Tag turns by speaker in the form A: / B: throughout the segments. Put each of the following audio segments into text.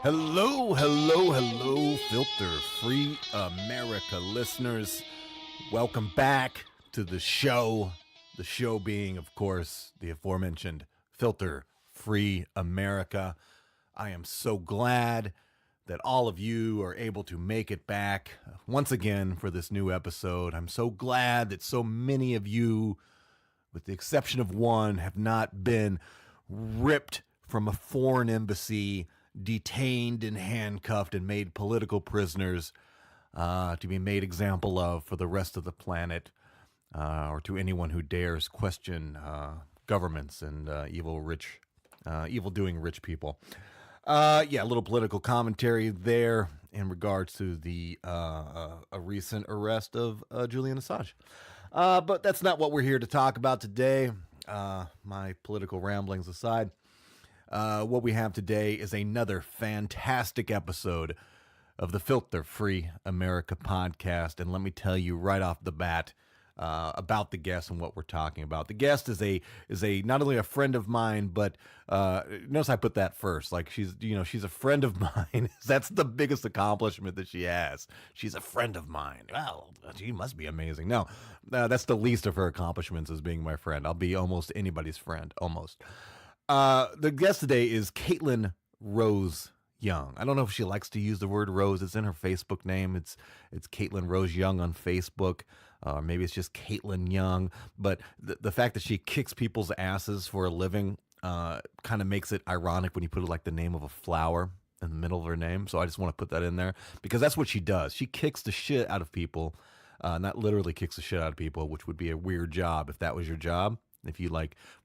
A: Hello, filter-free America listeners. Welcome back to the show. The show being, of course, the aforementioned filter-free America. I am so glad that all of you are able to make it back once again for this new episode. I'm so glad that so many of you, with the exception of one, have not been ripped from a foreign embassy, detained and handcuffed and made political prisoners to be made example of for the rest of the planet, or to anyone who dares question governments and evil-doing rich people. A little political commentary there in regards to the a recent arrest of Julian Assange. But that's not what we're here to talk about today. My political ramblings aside, what we have today is another fantastic episode of the Filter Free America podcast. And let me tell you right off the bat about the guest and what we're talking about. The guest is a not only a friend of mine, but notice I put that first. Like she's a friend of mine. That's the biggest accomplishment that she has. She's a friend of mine. Well, she must be amazing. No, that's the least of her accomplishments, is being my friend. I'll be almost anybody's friend, almost. The guest today is Kaitlin Rose Young. I don't know if she likes to use the word Rose. It's in her Facebook name. It's Kaitlin Rose Young on Facebook. Maybe it's just Kaitlin Young. But the fact that she kicks people's asses for a living kind of makes it ironic when you put it like the name of a flower in the middle of her name. So I just want to put that in there because that's what she does. She kicks the shit out of people. Not literally kicks the shit out of people, which would be a weird job if that was your job. If you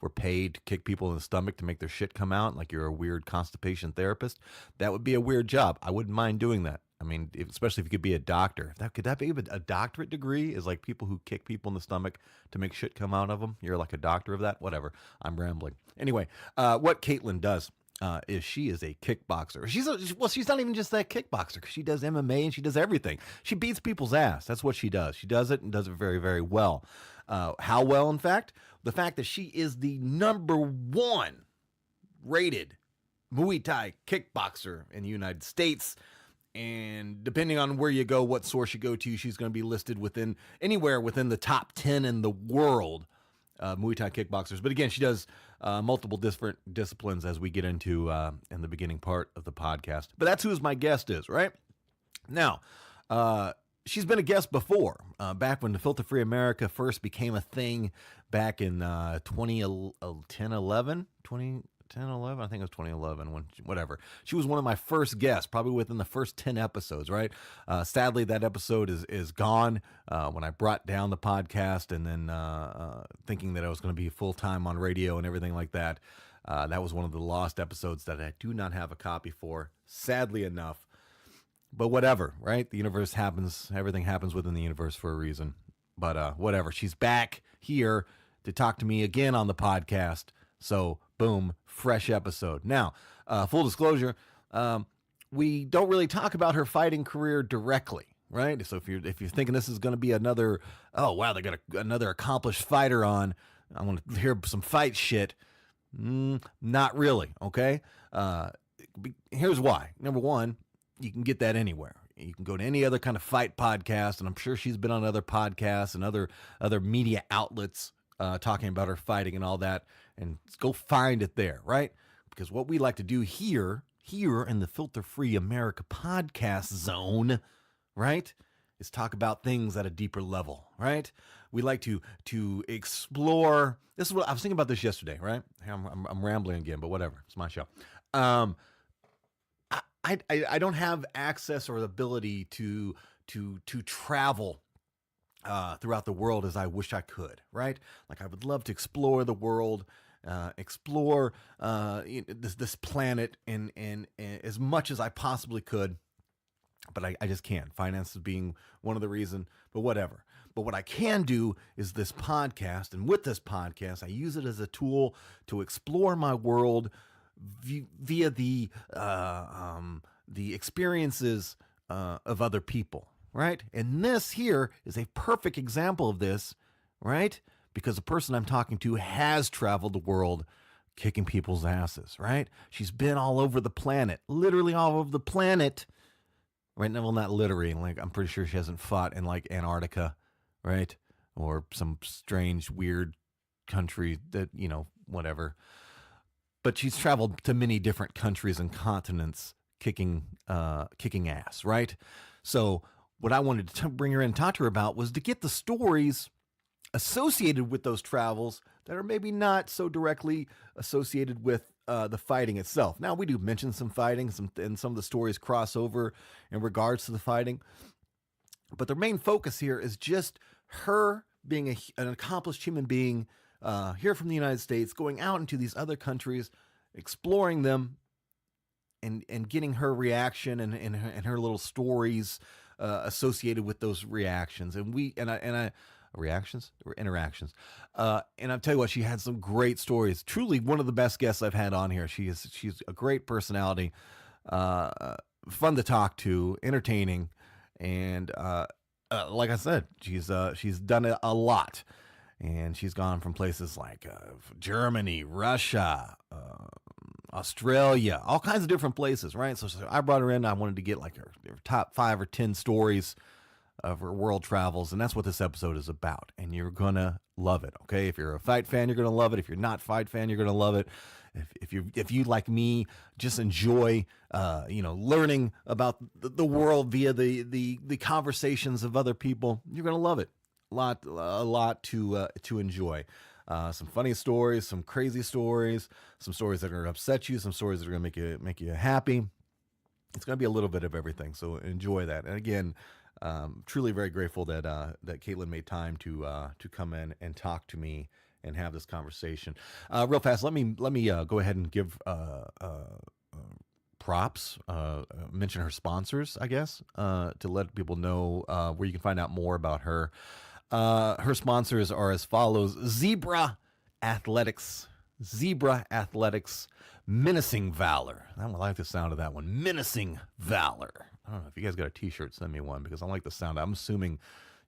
A: were paid to kick people in the stomach to make their shit come out, like you're a weird constipation therapist, that would be a weird job. I wouldn't mind doing that. I mean, especially if you could be a doctor. Could that be a doctorate degree? Is like people who kick people in the stomach to make shit come out of them? You're like a doctor of that? Whatever. I'm rambling. Anyway, what Kaitlin does is she is a kickboxer. She's not even just that kickboxer, because she does MMA and she does everything. She beats people's ass. That's what she does. She does it and does it very, very well. How well, in fact? The fact that she is the #1 rated Muay Thai kickboxer in the United States. And depending on where you go, what source you go to, she's going to be listed anywhere within the top 10 in the world, Muay Thai kickboxers. But again, she does multiple different disciplines, as we get into in the beginning part of the podcast. But that's who my guest is, right? Now, she's been a guest before, back when the Filter Free America first became a thing back in 2010, 11? I think it was 2011, whatever. She was one of my first guests, probably within the first 10 episodes, right? Sadly, that episode is gone when I brought down the podcast, and then thinking that I was going to be full-time on radio and everything like that. That was one of the lost episodes that I do not have a copy for, sadly enough. But whatever, right? The universe happens. Everything happens within the universe for a reason. But whatever. She's back here to talk to me again on the podcast. So, boom, fresh episode. Now, full disclosure, we don't really talk about her fighting career directly, right? So if you're thinking this is going to be another, oh wow, they got another accomplished fighter on, I want to hear some fight shit. Not really, okay? Here's why. Number one, you can get that anywhere. You can go to any other kind of fight podcast, and I'm sure she's been on other podcasts and other media outlets talking about her fighting and all that, and go find it there, right? Because what we like to do here in the Filter Free America podcast zone, right, is talk about things at a deeper level, right? We like to explore. This is what I was thinking about this yesterday, right? I'm rambling again, but whatever. It's my show. I don't have access or the ability to travel throughout the world as I wish I could, right? Like I would love to explore the world, explore this planet in as much as I possibly could, but I just can't. Finances being one of the reasons, but whatever. But what I can do is this podcast, and with this podcast, I use it as a tool to explore my world via the experiences of other people. Right? And this here is a perfect example of this, right? Because the person I'm talking to has traveled the world kicking people's asses, right? She's been all over the planet, literally all over the planet. Right now, well, not literally. Like, I'm pretty sure she hasn't fought in like Antarctica, right? Or some strange, weird country that, whatever. But she's traveled to many different countries and continents kicking ass, right? So what I wanted to bring her in and talk to her about was to get the stories associated with those travels that are maybe not so directly associated with the fighting itself. Now, we do mention some fighting, and some of the stories cross over in regards to the fighting. But the main focus here is just her being an accomplished human being here from the United States, going out into these other countries, exploring them, and getting her reaction and her little stories associated with those reactions. Reactions or interactions. And I'll tell you what, she had some great stories. Truly one of the best guests I've had on here. She's a great personality, fun to talk to, entertaining, and like I said, she's done it a lot. And she's gone from places like Germany, Russia, Australia, all kinds of different places, right? So I brought her in. I wanted to get like her top 5 or 10 stories of her world travels, and that's what this episode is about. And you're gonna love it, okay? If you're a fight fan, you're gonna love it. If you're not a fight fan, you're gonna love it. If you like me, just enjoy learning about the world via the conversations of other people, you're gonna love it. A lot to enjoy. Some funny stories, some crazy stories, some stories that are gonna upset you, some stories that are gonna make you happy. It's gonna be a little bit of everything, so enjoy that. And again, truly very grateful that Kaitlin made time to come in and talk to me and have this conversation. Real fast, let me go ahead and give props. Mention her sponsors, I guess, to let people know where you can find out more about her. Her sponsors are as follows: Zebra Athletics, Menacing Valor. I don't like the sound of that one. Menacing Valor. I don't know if you guys got a t-shirt, send me one, because I like the sound. I'm assuming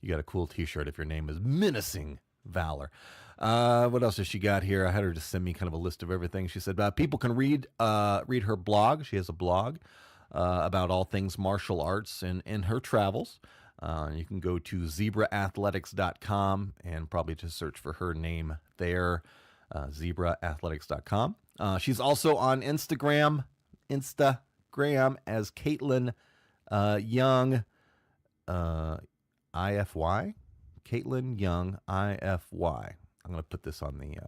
A: you got a cool t-shirt if your name is Menacing Valor. What else has she got here? I had her just send me kind of a list of everything. She said people can read her blog. She has a blog about all things martial arts and her travels. You can go to zebraathletics.com and probably just search for her name there, zebraathletics.com. She's also on Instagram as Kaitlin Young IFY. Kaitlin Young IFY. I'm going to put this on the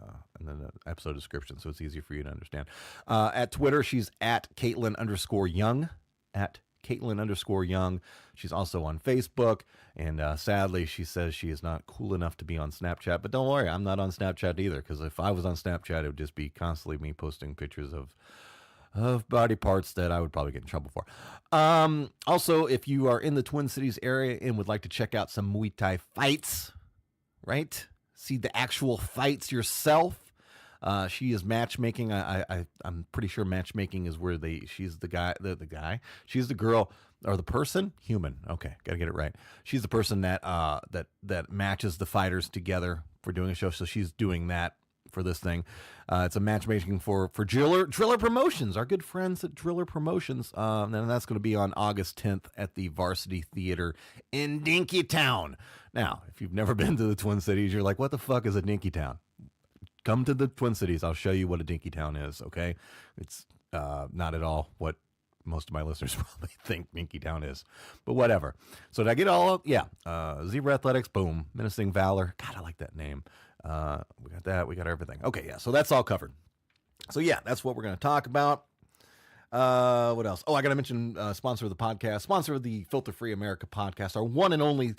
A: episode description so it's easier for you to understand. At Twitter, she's at Kaitlin_Young. At Kaitlin_Young. She's also on Facebook, and sadly, she says she is not cool enough to be on Snapchat. But don't worry, I'm not on Snapchat either, because if I was on Snapchat, it would just be constantly me posting pictures of body parts that I would probably get in trouble for. Also, if you are in the Twin Cities area and would like to check out some Muay Thai fights, right? See the actual fights yourself. She is matchmaking. I'm pretty sure matchmaking is where she's the guy. She's the girl or the person, human. Okay. Gotta get it right. She's the person that matches the fighters together for doing a show. So she's doing that for this thing. It's a matchmaking for Driller Promotions, our good friends at Driller Promotions. And that's going to be on August 10th at the Varsity Theater in Dinkytown. Now, if you've never been to the Twin Cities, you're like, what the fuck is a Dinkytown? Come to the Twin Cities. I'll show you what a Dinkytown is, okay? It's not at all what most of my listeners probably think Dinkytown is, but whatever. So did I get all of? Yeah. Zebra Athletics, boom. Menacing Valor. God, I like that name. We got that. We got everything. Okay, yeah. So that's all covered. So yeah, that's what we're going to talk about. What else? Oh, I got to mention sponsor of the podcast, sponsor of the Filter Free America podcast, our one and only,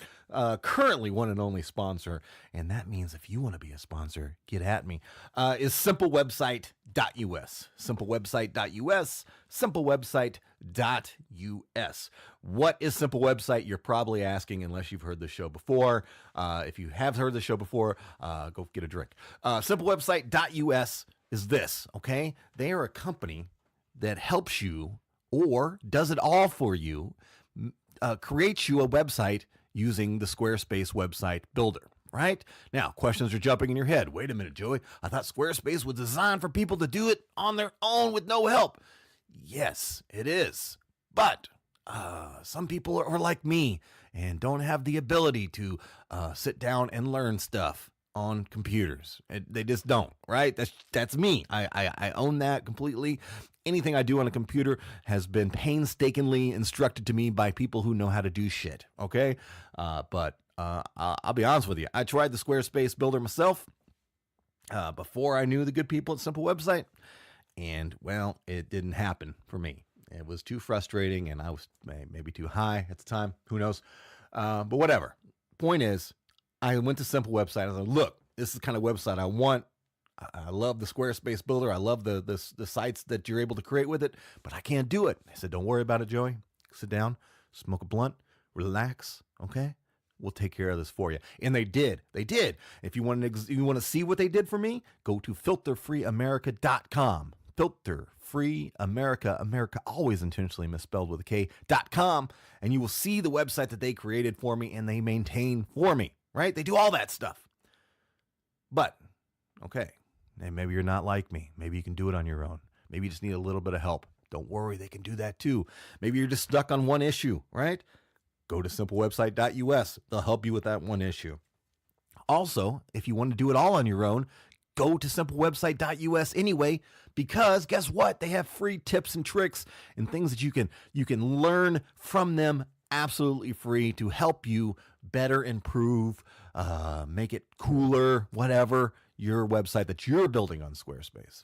A: currently one and only sponsor. And that means if you want to be a sponsor, get at me, is simplewebsite.us. Simplewebsite.us. Simplewebsite.us. What is Simple Website? You're probably asking, unless you've heard the show before. If you have heard the show before, go get a drink. Simplewebsite.us is this, okay? They are a company that helps you or does it all for you, creates you a website using the Squarespace website builder. right? Now, questions are jumping in your head. Wait a minute, Joey. I thought Squarespace was designed for people to do it on their own with no help. Yes, it is. But some people are like me and don't have the ability to sit down and learn stuff on computers. They just don't, right? That's me. I own that completely. Anything I do on a computer has been painstakingly instructed to me by people who know how to do shit, okay? But I'll be honest with you. I tried the Squarespace builder myself before I knew the good people at Simple Website, and, well, it didn't happen for me. It was too frustrating, and I was maybe too high at the time. Who knows? But whatever. Point is, I went to Simple Website. I was like, look, this is the kind of website I want. I love the Squarespace builder. I love the sites that you're able to create with it, but I can't do it. I said, don't worry about it, Joey. Sit down, smoke a blunt, relax, okay? We'll take care of this for you. And they did. They did. If you want to see what they did for me, go to filterfreeamerica.com. Filterfree America always intentionally misspelled with a K.com, and you will see the website that they created for me and they maintain for me, right? They do all that stuff. But, okay, maybe you're not like me. Maybe you can do it on your own. Maybe you just need a little bit of help. Don't worry, they can do that too. Maybe you're just stuck on one issue, right? Go to simplewebsite.us. They'll help you with that one issue. Also, if you want to do it all on your own, go to simplewebsite.us anyway, because guess what? They have free tips and tricks and things that you can learn from them absolutely free to help you better improve, make it cooler, whatever, your website that you're building on Squarespace.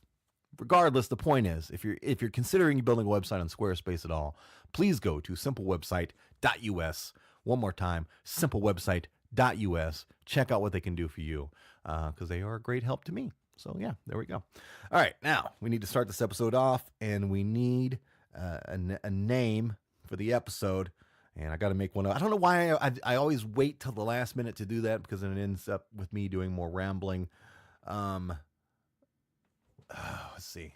A: Regardless, the point is, if you're considering building a website on Squarespace at all, please go to simplewebsite.us. One more time, simplewebsite.us. Check out what they can do for you, because they are a great help to me. So yeah, there we go. All right, now we need to start this episode off, and we need a name for the episode. And I got to make one up. I don't know why I always wait till the last minute to do that, because then it ends up with me doing more rambling. Let's see.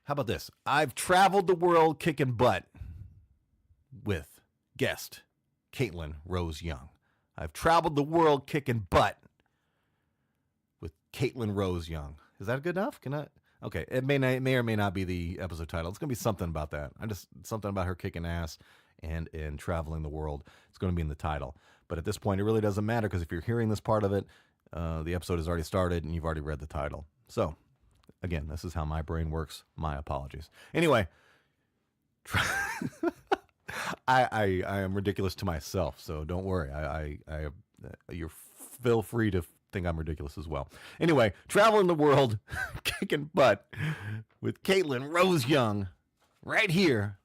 A: How about this? I've traveled the world kicking butt with guest Kaitlin Rose Young. I've traveled the world kicking butt with Kaitlin Rose Young. Is that good enough? Can I? Okay, it may or may not be the episode title. It's gonna be something about that. Something about her kicking ass and traveling the world. It's gonna be in the title. But at this point, it really doesn't matter, because if you're hearing this part of it, the episode has already started and you've already read the title. So, again, this is how my brain works. My apologies. Anyway, I am ridiculous to myself, so don't worry. You feel free to think I'm ridiculous as well. Anyway, traveling the world, kicking butt with Kaitlin Rose Young, right here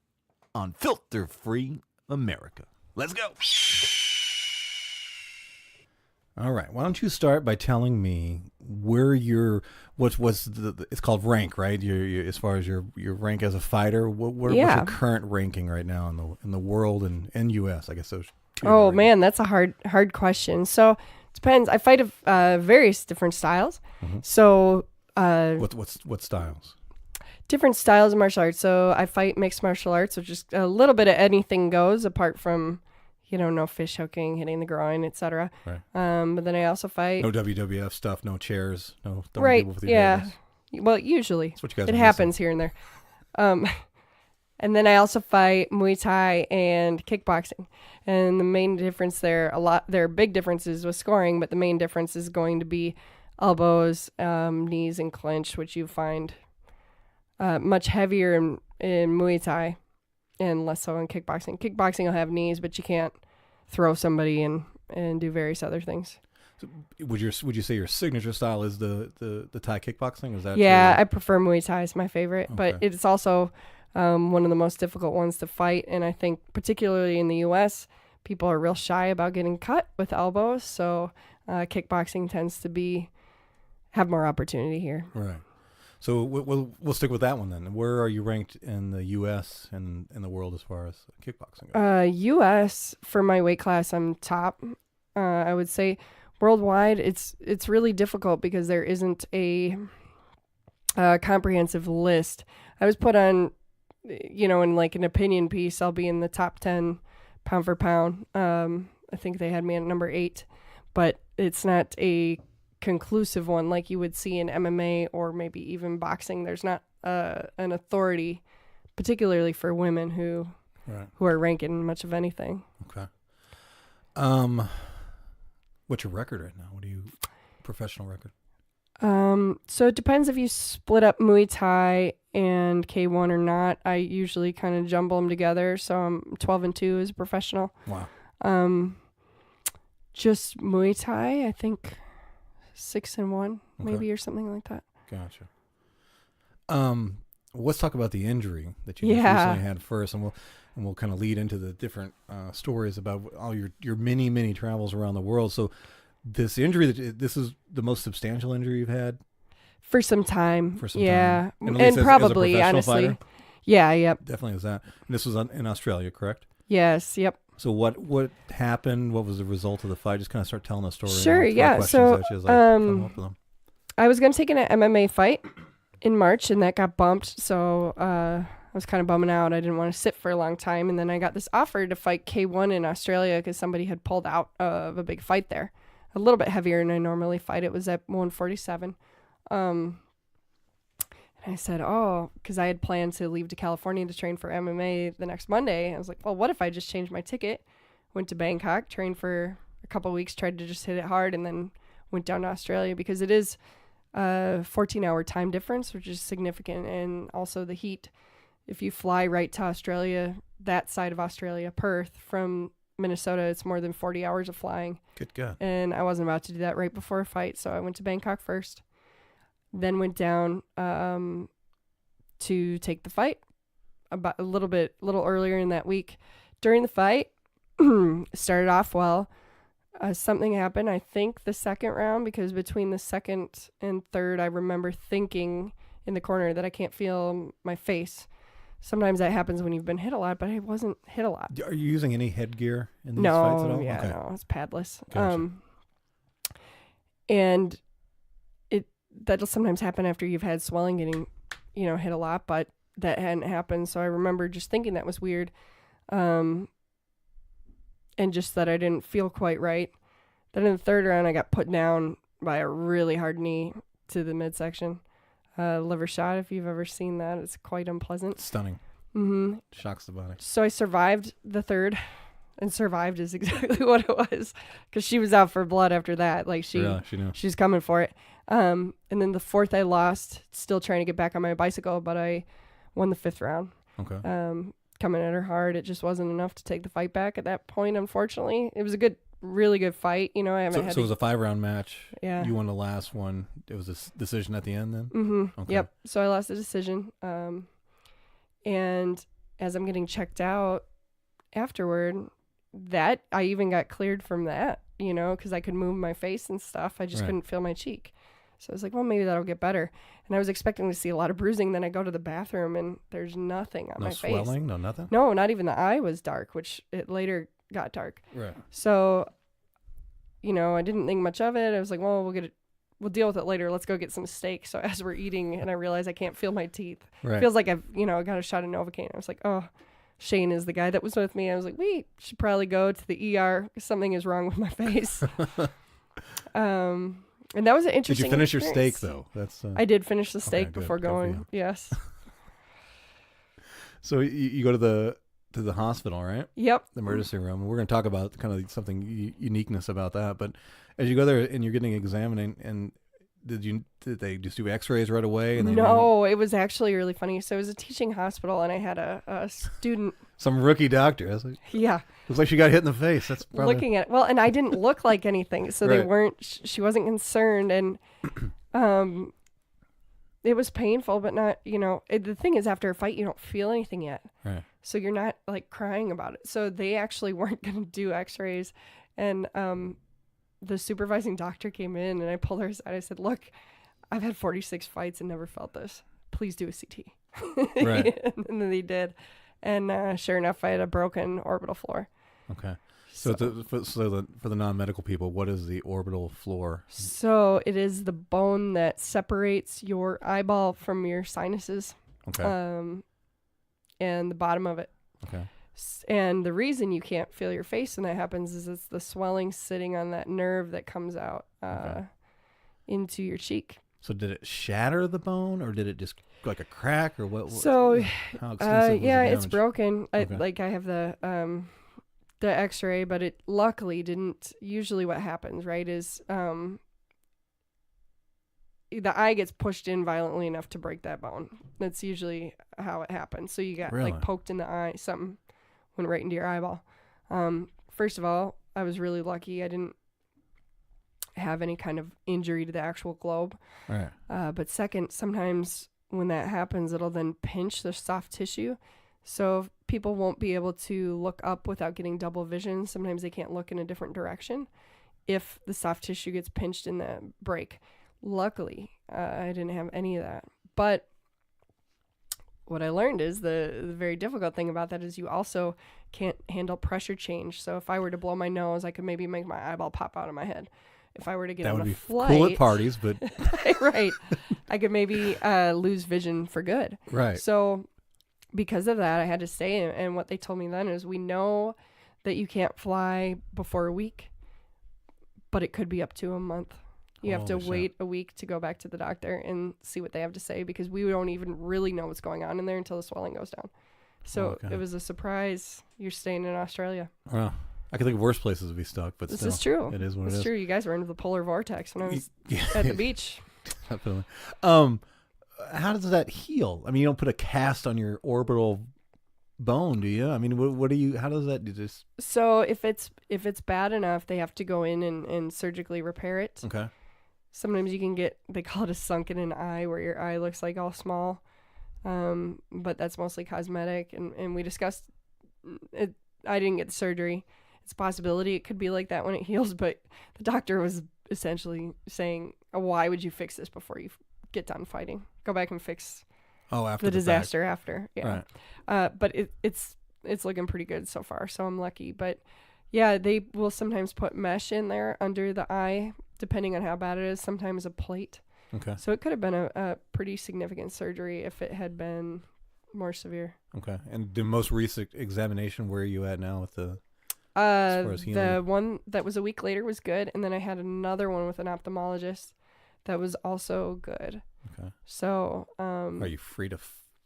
A: on Filter Free America. Let's go. All right. Why don't you start by telling me where it's called rank, right? Your as far as your rank as a fighter. What's your current ranking right now in the world and U.S.? I guess those two.
B: Oh man, that's a hard question. So it depends. I fight various different styles.
A: Mm-hmm.
B: So
A: what styles?
B: Different styles of martial arts. So I fight mixed martial arts, which is a little bit of anything goes, apart from, no fish hooking, hitting the groin, etc.
A: Right.
B: But then I also fight.
A: No WWF stuff, no chairs, no throwing
B: right.
A: people with your
B: Yeah.
A: tables.
B: Well, usually
A: That's what you guys
B: it
A: are
B: happens
A: missing.
B: here and there. And then I also fight Muay Thai and kickboxing. And the main difference there are big differences with scoring, but the main difference is going to be elbows, knees, and clinch, which you find much heavier in Muay Thai and less so in kickboxing. Kickboxing will have knees, but you can't throw somebody and do various other things.
A: So would you say your signature style is the Thai kickboxing? Is that
B: I prefer Muay Thai. It's my favorite,
A: Okay.
B: but it's also one of the most difficult ones to fight. And I think particularly in the U.S., people are real shy about getting cut with elbows. So kickboxing tends to have more opportunity here.
A: Right. So we'll stick with that one then. Where are you ranked in the U.S. and in the world as far as kickboxing goes?
B: U.S. for my weight class, I'm top. I would say worldwide, it's really difficult because there isn't a comprehensive list. I was put on, in like an opinion piece, I'll be in the top 10 pound for pound. I think they had me at number 8. but it's not a conclusive one like you would see in MMA or maybe even boxing. There's not an authority, particularly for women who are ranking much of anything.
C: Okay. What's your record right now? Professional record?
B: So it depends if you split up Muay Thai and K1 or not. I usually kind of jumble them together. So I'm 12-2 as a professional.
C: Wow.
B: Just Muay Thai, I think 6-1 maybe or something like that.
C: Gotcha. Let's talk about the injury that you just recently had first, and we'll kind of lead into the different stories about all your many travels around the world. So this injury, this is the most substantial injury you've had
B: for some time.
C: Time.
B: And probably honestly,
C: fighter?
B: Yeah, yep.
C: Definitely is that. And this was in Australia, correct?
B: Yes, yep.
C: So what happened? What was the result of the fight? Just kind of start telling the story.
B: Sure, yeah. So I was going to take an MMA fight in March, and that got bumped. So I was kind of bumming out. I didn't want to sit for a long time, and then I got this offer to fight K1 in Australia because somebody had pulled out of a big fight there. A little bit heavier than I normally fight. It was at 147. And I said, because I had planned to leave to California to train for MMA the next Monday. I was like, well, what if I just changed my ticket, went to Bangkok, trained for a couple of weeks, tried to just hit it hard, and then went down to Australia because it is a 14-hour time difference, which is significant. And also the heat. If you fly right to Australia, that side of Australia, Perth, from Minnesota, it's more than 40 hours of flying.
C: Good God.
B: And I wasn't about to do that right before a fight, so I went to Bangkok first, then went down to take the fight about a little earlier in that week. During the fight, started off well. Something happened, I think, the second round, because between the second and third, I remember thinking in the corner that I can't feel my face. Sometimes that happens when you've been hit a lot, but I wasn't hit a lot.
C: Are you using any headgear in these fights at all?
B: No, it's padless.
C: Gotcha.
B: And that'll sometimes happen after you've had swelling getting, hit a lot, but that hadn't happened. So I remember just thinking that was weird. And just that I didn't feel quite right. Then in the third round, I got put down by a really hard knee to the midsection. Liver shot, if you've ever seen that. It's quite unpleasant.
C: Stunning.
B: Mm-hmm.
C: Shocks the body.
B: So I survived the third, and survived is exactly what it was, because she was out for blood after that. Like she knew. She's coming for it. And then the fourth I lost, still trying to get back on my bicycle, but I won the fifth round.
C: Okay.
B: Coming at her hard. It just wasn't enough to take the fight back at that point, unfortunately. It was a really good fight. I haven't
C: So it was a 5-round match.
B: Yeah.
C: You won the last one. It was a decision at the end then?
B: Mm-hmm.
C: Okay.
B: Yep. So I lost the decision. And as I'm getting checked out afterward, that I even got cleared from that, because I could move my face and stuff. I just couldn't feel my cheek. So I was like, well, maybe that'll get better. And I was expecting to see a lot of bruising. Then I go to the bathroom and there's nothing on my face.
C: No swelling? No nothing?
B: No, not even the eye was dark, which it later got dark.
C: Right.
B: So, I didn't think much of it. I was like, well, we'll deal with it later. Let's go get some steak. So as we're eating, and I realize I can't feel my teeth.
C: Right.
B: It feels like I've, got a shot of Novocaine. I was like, oh, Shane is the guy that was with me. I was like, we should probably go to the ER. Something is wrong with my face. And that was an interesting.
C: Did you finish
B: experience.
C: your steak though? That's.
B: I did finish the steak
C: good.
B: before
C: Good for
B: going.
C: you.
B: Yes.
C: So you go to the hospital, right?
B: Yep.
C: The emergency room. And we're going to talk about kind of something uniqueness about that. But as you go there and you're getting examined, and did they just do X-rays right away? And
B: no, it was actually really funny. So it was a teaching hospital, and I had a student.
C: Some rookie doctor. I was like,
B: yeah.
C: Looks like she got hit in the face. That's probably...
B: Looking at it. Well, and I didn't look like anything, so they weren't. She wasn't concerned, and it was painful, but not. The thing is, after a fight, you don't feel anything yet.
C: Right.
B: So you're not like crying about it. So they actually weren't going to do X-rays, and the supervising doctor came in, and I pulled her aside. I said, "Look, I've had 46 fights and never felt this. Please do a CT."
C: Right.
B: And then they did. And sure enough, I had a broken orbital floor.
C: Okay. So for the non-medical people, what is the orbital floor?
B: So it is the bone that separates your eyeball from your sinuses.
C: Okay.
B: And the bottom of it.
C: Okay.
B: And the reason you can't feel your face when that happens is it's the swelling sitting on that nerve that comes out into your cheek.
C: So did it shatter the bone, or did it just like a crack, or what?
B: So,
C: how extensive was the
B: it's
C: damage?
B: broken.
C: Okay.
B: I have the X-ray, but it luckily didn't. Usually, what happens, right, is the eye gets pushed in violently enough to break that bone. That's usually how it happens. So you got
C: Really?
B: like poked in the eye, something went right into your eyeball. First of all, I was really lucky. I didn't have any kind of injury to the actual globe.
C: Right.
B: But second, sometimes when that happens, it'll then pinch the soft tissue. So people won't be able to look up without getting double vision. Sometimes they can't look in a different direction if the soft tissue gets pinched in the break. Luckily, I didn't have any of that. But what I learned is the very difficult thing about that is you also can't handle pressure change. So if I were to blow my nose, I could maybe make my eyeball pop out of my head. If I were to get on a flight,
C: cool at parties, but
B: right, I could maybe lose vision for good.
C: Right.
B: So because of that, I had to stay. And what they told me then is, we know that you can't fly before a week, but it could be up to a month. You have to wait a week to go back to the doctor and see what they have to say, because we don't even really know what's going on in there until the swelling goes down. So it was a surprise. You're staying in Australia.
C: Well, I could think of worse places to be stuck, but
B: this
C: still,
B: is true.
C: It is what it is.
B: It's true. You guys were into the polar vortex when I was at the beach.
C: Definitely. How does that heal? I mean, you don't put a cast on your orbital bone, do you? I mean, what do you? How does that do? This?
B: So if it's bad enough, they have to go in and surgically repair it.
C: Okay.
B: Sometimes you can get, they call it a sunken in eye, where your eye looks like all small. But that's mostly cosmetic. And we discussed it. I didn't get the surgery. It's a possibility it could be like that when it heals, but the doctor was essentially saying, why would you fix this before you get done fighting? Go back and fix
C: after
B: the disaster after. Yeah.
C: Right.
B: But it's looking pretty good so far, so I'm lucky. But yeah, they will sometimes put mesh in there under the eye, depending on how bad it is, sometimes a plate.
C: Okay.
B: So it could have been a pretty significant surgery if it had been more severe.
C: Okay. And the most recent examination, where are you at now with the... as far as healing?
B: The one that was a week later was good, and then I had another one with an ophthalmologist that was also good.
C: Okay.
B: So,
C: are you free to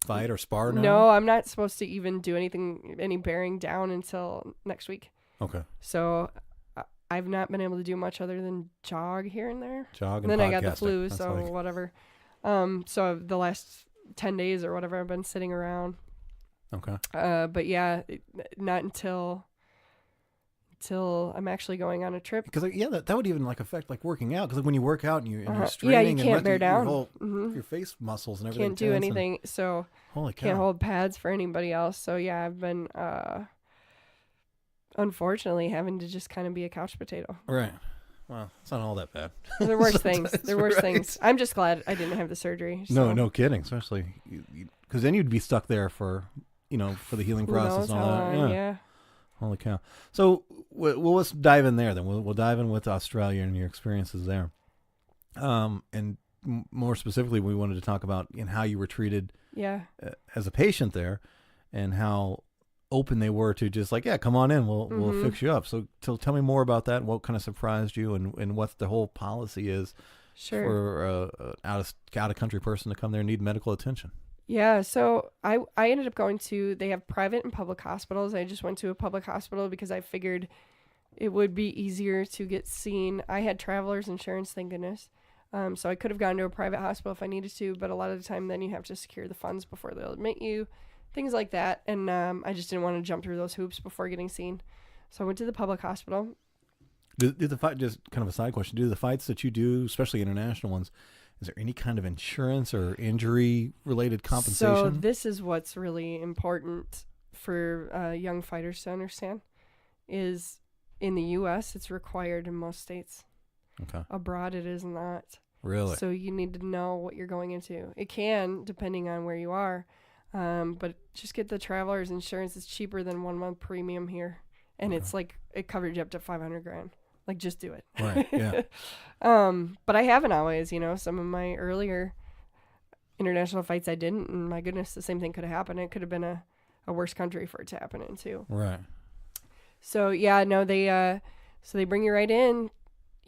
C: fight or spar now?
B: No, I'm not supposed to even do any bearing down until next week.
C: Okay.
B: So, I've not been able to do much other than jog here and there.
C: Jog
B: and
C: and
B: then I got the
C: podcasting.
B: flu,
C: That's
B: so
C: like...
B: whatever. So the last 10 days or whatever, I've been sitting around.
C: Okay.
B: But yeah, not until I'm actually going on a trip.
C: Because that would even like affect like working out. Because like, when you work out and you're straining,
B: yeah, you can't bear down.
C: Your face muscles and everything.
B: Can't do anything. So
C: holy cow.
B: Can't hold pads for anybody else. So yeah, I've been unfortunately having to just kind of be a couch potato.
C: Right. Well, it's not all that bad.
B: There are worse things. There are worse
C: right.
B: things. I'm just glad I didn't have the surgery. So.
C: No kidding. Especially because then you'd be stuck there for the healing process and all that. Yeah. Holy cow. So let's dive in there then. We'll dive in with Australia and your experiences there. And more specifically, we wanted to talk about how you were treated as a patient there, and how open they were to just like, come on in, we'll fix you up. So tell me more about that. What kind of surprised you, and what the whole policy is for out of country person to come there and need medical attention.
B: Yeah, so I ended up going to, they have private and public hospitals. I just went to a public hospital because I figured it would be easier to get seen. I had traveler's insurance, thank goodness. So I could have gone to a private hospital if I needed to, but a lot of the time then you have to secure the funds before they'll admit you, things like that. And I just didn't want to jump through those hoops before getting seen. So I went to the public hospital.
C: Do the fight, just kind of a side question, do the fights that you do, especially international ones, is there any kind of insurance or injury-related compensation?
B: So this is what's really important for young fighters to understand, is in the U.S., it's required in most states.
C: Okay.
B: Abroad, it is not.
C: Really?
B: So you need to know what you're going into. It can, depending on where you are, but just get the traveler's insurance. It's cheaper than 1 month premium here, and it's like it covers you up to $500,000. Like, just do it.
C: Right, yeah.
B: But I haven't always, some of my earlier international fights I didn't, and my goodness, the same thing could have happened. It could have been a a worse country for it to happen in too.
C: Right.
B: So yeah, no, they bring you right in.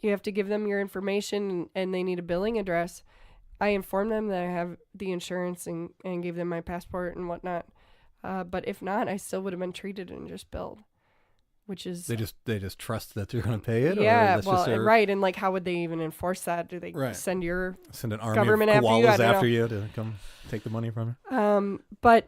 B: You have to give them your information, and they need a billing address. I informed them that I have the insurance and gave them my passport and whatnot. But if not, I still would have been treated and just billed, which is
C: they just trust that they're going to pay it.
B: Yeah,
C: or
B: well, right, and like, how would they even enforce that? Do they send
C: an army
B: government
C: of koalas
B: after you
C: to come take the money from you?
B: But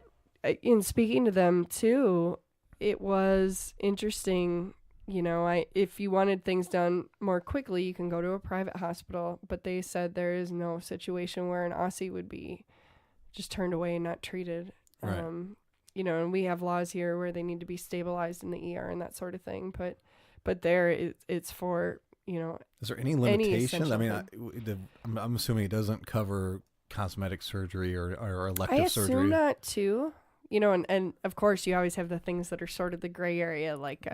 B: in speaking to them too, it was interesting. You know, if you wanted things done more quickly, you can go to a private hospital. But they said there is no situation where an Aussie would be just turned away and not treated.
C: Right.
B: You know, and we have laws here where they need to be stabilized in the ER and that sort of thing. But there, it's for, you know.
C: Is there any limitations? I mean, I'm assuming it doesn't cover cosmetic surgery or elective surgery.
B: I assume not too. You know, and of course, you always have the things that are sort of the gray area, like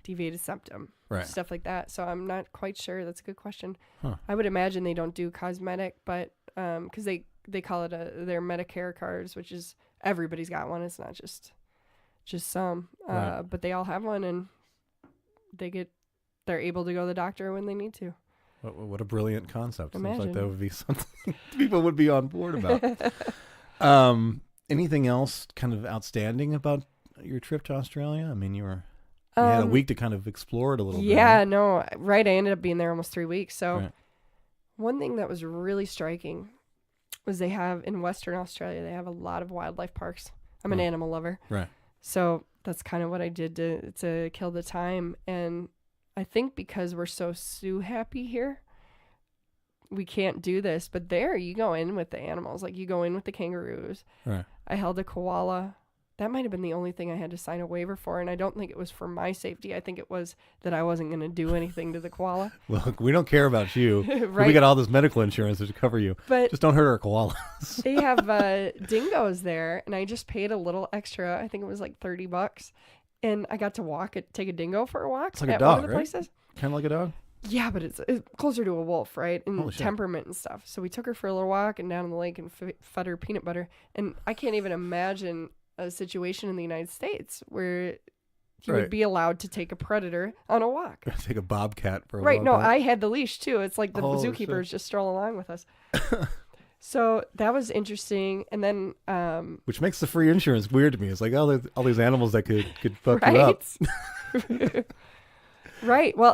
B: deviated septum, stuff like that. So I'm not quite sure. That's a good question.
C: Huh.
B: I would imagine they don't do cosmetic, but because they call it their Medicare cards, which is everybody's got one. It's not just some, but they all have one, and they're able to go to the doctor when they need to.
C: What a brilliant concept!
B: Imagine.
C: Seems like that would be something people would be on board about. Anything else kind of outstanding about your trip to Australia? I mean, you had a week to kind of explore it a little bit.
B: Yeah, no, right. I ended up being there almost 3 weeks. So one thing that was really striking was they have in Western Australia, they have a lot of wildlife parks. I'm an animal lover.
C: Right.
B: So that's kind of what I did to kill the time. And I think because we're so happy here, we can't do this. But there, you go in with the animals. Like, you go in with the kangaroos.
C: Right.
B: I held a koala. That might have been the only thing I had to sign a waiver for, and I don't think it was for my safety. I think it was that I wasn't going to do anything to the koala.
C: Look, we don't care about you.
B: Right?
C: We got all this medical insurance to cover you.
B: But
C: just don't hurt our koalas.
B: They have dingoes there, and I just paid a little extra. I think it was like $30, and I got to take a dingo for a walk.
C: It's like a
B: one
C: dog,
B: of the
C: right?
B: places.
C: Kind of like a dog?
B: Yeah, but it's closer to a wolf, right? And temperament and stuff. So we took her for a little walk and down in the lake and fed her peanut butter. And I can't even imagine a situation in the United States where you would be allowed to take a predator on a walk.
C: Take a bobcat for a walk.
B: Right, no, I had the leash too. It's like the zookeepers just stroll along with us. So that was interesting. And then
C: which makes the free insurance weird to me. It's like all these animals that could fuck you up.
B: Right. Well,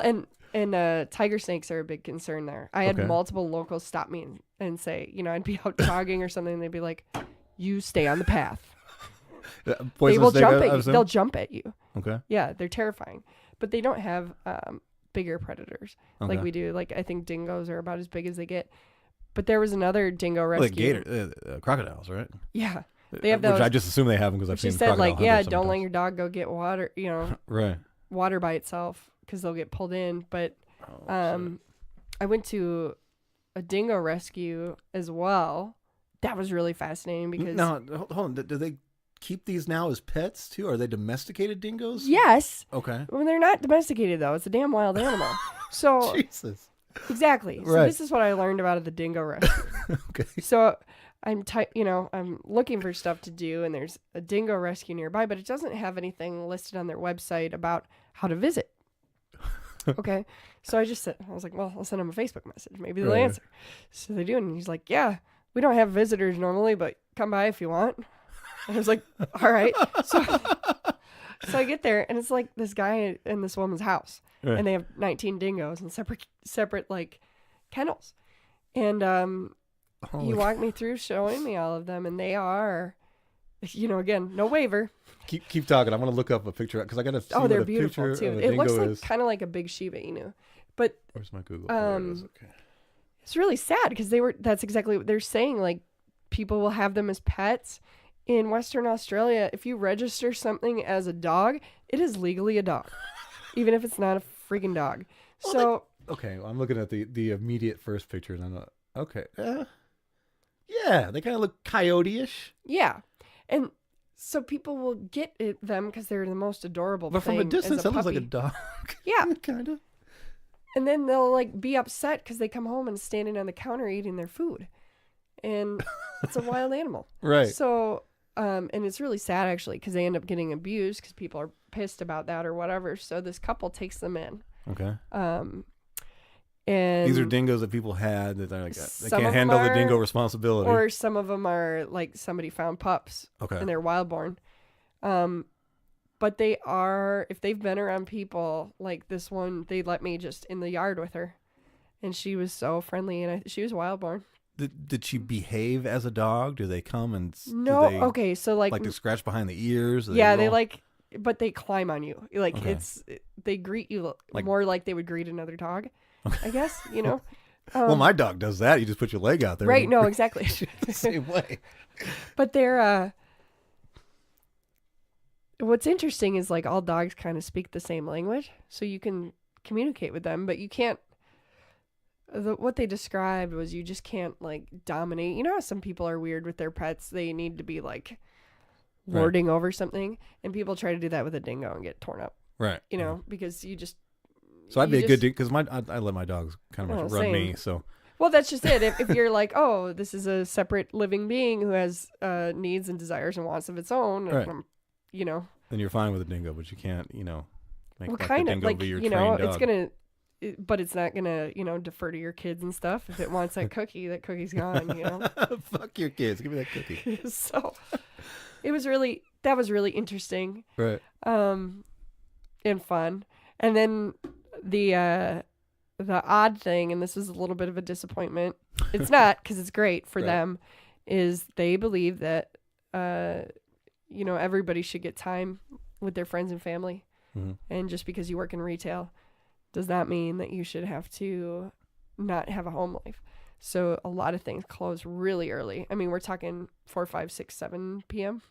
B: and tiger snakes are a big concern there. I had multiple locals stop me and say, you know, I'd be out jogging or something, and they'd be like, you stay on the path. They will jump at you. They'll jump at you.
C: Okay.
B: Yeah, they're terrifying. But they don't have bigger predators like we do. Like, I think dingoes are about as big as they get. But there was another dingo rescue.
C: Like crocodiles, right?
B: Yeah. They have those.
C: Which I just assume they have them because I've seen
B: crocodile
C: hunters sometimes.
B: don't let your dog go get water, you know,
C: right.
B: water by itself, because they'll get pulled in. But I went to a dingo rescue as well. That was really fascinating because...
C: No, hold on. Do they keep these now as pets too? Are they domesticated dingoes?
B: Yes.
C: Okay.
B: Well, they're not domesticated, though. It's a damn wild animal. So
C: Jesus.
B: Exactly. So this is what I learned about the dingo rescue.
C: Okay.
B: So I'm looking for stuff to do, and there's a dingo rescue nearby, but it doesn't have anything listed on their website about how to visit. Okay. So I was like, well, I'll send them a Facebook message. Maybe they'll answer. So they do. And he's like, yeah, we don't have visitors normally, but come by if you want. And I was like, all right. So I get there, and it's like this guy in this woman's house, and they have 19 dingoes and separate like kennels. And you walk me through showing me all of them, and they are, again, no waiver.
C: Keep talking. I want to look up a picture because I got to see
B: they're
C: what a
B: beautiful
C: picture
B: too.
C: of a
B: It
C: dingo
B: looks like
C: is.
B: kind of like a big Shiba Inu, but
C: Where's my Google? There it is. Okay.
B: It's really sad because that's exactly what they're saying. Like, people will have them as pets. In Western Australia, if you register something as a dog, it is legally a dog, even if it's not a freaking dog. Well,
C: okay, well, I'm looking at the immediate first picture, and I'm like, okay, yeah, they kind of look coyote-ish.
B: Yeah, and so people will get them because they're the most adorable.
C: But from a distance, that looks like a dog.
B: Yeah,
C: kind of.
B: And then they'll like be upset because they come home and standing on the counter eating their food, and it's a wild animal.
C: Right.
B: So And it's really sad actually because they end up getting abused because people are pissed about that or whatever. So this couple takes them in.
C: Okay.
B: And
C: these are dingoes that people had that they're like, they can't handle the dingo responsibility.
B: Or some of them are like somebody found pups.
C: Okay.
B: And they're wild born. But they are, if they've been around people like this one, they let me just in the yard with her. And she was so friendly and she was wild born.
C: Did she behave as a dog? Do they come and
B: no? Okay, so like
C: they scratch behind the ears?
B: Yeah, they like, but they climb on you. Like they greet you more like they would greet another dog. I guess
C: well, my dog does that. You just put your leg out there,
B: right? No, exactly.
C: The same way.
B: But they're what's interesting is like all dogs kind of speak the same language, so you can communicate with them, but you can't. What they described was you just can't like dominate. You know how some people are weird with their pets? They need to be like lording over something, and people try to do that with a dingo and get torn up.
C: Right.
B: Because you just.
C: So I'd be a good dude because I let my dogs kind of run
B: same.
C: me. So.
B: Well, that's just it. If you're like, oh, this is a separate living being who has needs and desires and wants of its own,
C: right.
B: Then
C: you're fine with a dingo, but you can't, make
B: well,
C: like
B: kind
C: the
B: of
C: dingo
B: like
C: be your trained dog.
B: It's gonna. But it's not gonna, defer to your kids and stuff. If it wants that cookie's gone,
C: Fuck your kids. Give me that cookie.
B: So that was really interesting.
C: Right.
B: And fun. And then the odd thing, and this is a little bit of a disappointment. It's not, because it's great for them, is they believe that, everybody should get time with their friends and family.
C: Mm-hmm.
B: And just because you work in retail does not mean that you should have to not have a home life. So a lot of things close really early. I mean, we're talking 4, 5, 6, 7 p.m.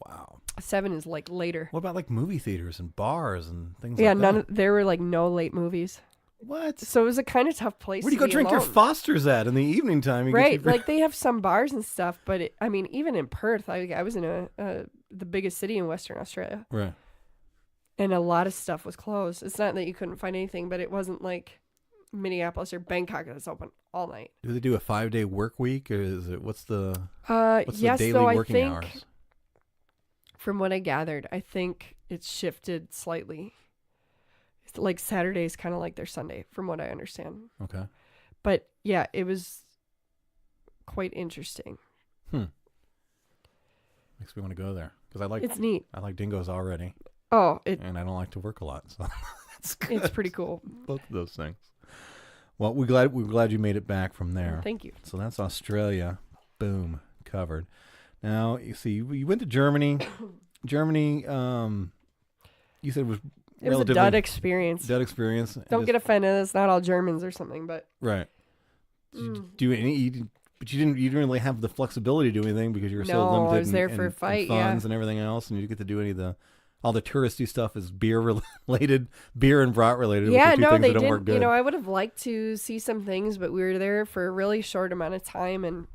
C: Wow.
B: 7 is like later.
C: What about like movie theaters and bars and things like that?
B: Yeah, there were like no late movies.
C: What?
B: So it was a kind of tough place.
C: Where do you go drink your Fosters at in the evening time?
B: Right. Like they have some bars and stuff, but even in Perth, I was in the biggest city in Western Australia.
C: Right.
B: And a lot of stuff was closed. It's not that you couldn't find anything, but it wasn't like Minneapolis or Bangkok that's open all night.
C: Do they do a 5-day work week, or is it what's the
B: yes,
C: the daily
B: though
C: working
B: I think,
C: hours?
B: From what I gathered, I think it's shifted slightly. It's like Saturday's kind of like their Sunday, from what I understand.
C: Okay.
B: But yeah, it was quite interesting.
C: Makes me want to go there because
B: it's neat.
C: I like dingoes already.
B: Oh,
C: and I don't like to work a lot, so
B: it's pretty cool.
C: Both of those things. Well, we're glad you made it back from there.
B: Thank you.
C: So that's Australia. Boom, covered. Now you see, you went to Germany. Germany, you said
B: it was a dud experience. Don't get offended. It's not all Germans or something, but
C: right. But you didn't really have the flexibility to do anything because you were so limited.
B: I was there for a fight,
C: and funds and everything else, and you get to do any of all the touristy stuff is beer related, beer and brat related.
B: Yeah,
C: which are two
B: no,
C: things
B: they
C: that don't work
B: didn't.
C: good.
B: I would have liked to see some things, but we were there for a really short amount of time, and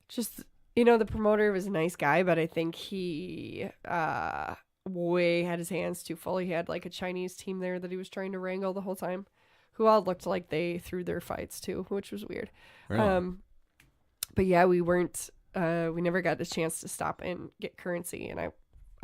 B: just the promoter was a nice guy, but I think he way had his hands too full. He had like a Chinese team there that he was trying to wrangle the whole time, who all looked like they threw their fights too, which was weird.
C: Really?
B: But yeah, we weren't. We never got the chance to stop and get currency, and I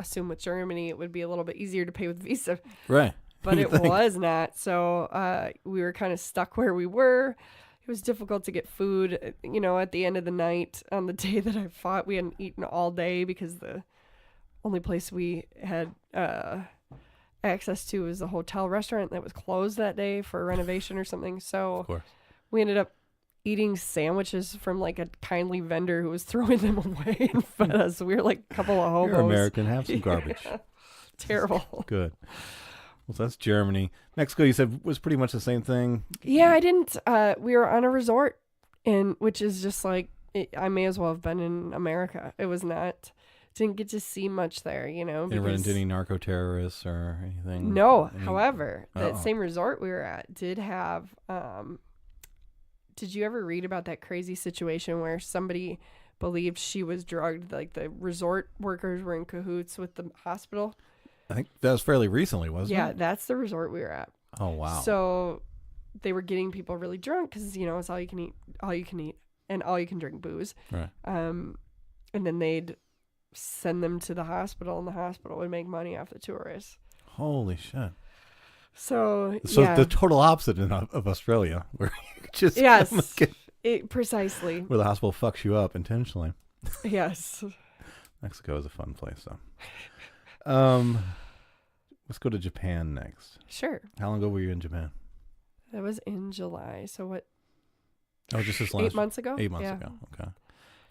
B: assume with Germany it would be a little bit easier to pay with Visa.
C: Right.
B: But it was not. So we were kind of stuck where we were. It was difficult to get food. At the end of the night, on the day that I fought, we hadn't eaten all day because the only place we had access to was the hotel restaurant that was closed that day for a renovation or something. So
C: of course.
B: We ended up eating sandwiches from like a kindly vendor who was throwing them away and fed us. We were like a couple of hobos.
C: You're American. Have some garbage.
B: Terrible.
C: Good. Well, so that's Germany. Mexico, you said, was pretty much the same thing.
B: Yeah, I didn't. We were on a resort, which is just like, I may as well have been in America. It was not, didn't get to see much there,
C: Didn't run into any narco terrorists or anything?
B: No. However, that same resort we were at did have, did you ever read about that crazy situation where somebody believed she was drugged? Like the resort workers were in cahoots with the hospital.
C: I think that was fairly recently, wasn't it?
B: Yeah, that's the resort we were at.
C: Oh, wow.
B: So they were getting people really drunk because, it's all you can eat, and all you can drink booze.
C: Right.
B: And then they'd send them to the hospital, and the hospital would make money off the tourists.
C: Holy shit.
B: So
C: the total opposite of Australia, where you just
B: precisely
C: where the hospital fucks you up intentionally.
B: Yes.
C: Mexico is a fun place, though. Let's go to Japan next.
B: Sure.
C: How long ago were you in Japan?
B: That was in July. So what?
C: Oh, just this last
B: 8 months ago.
C: 8 months ago. Okay.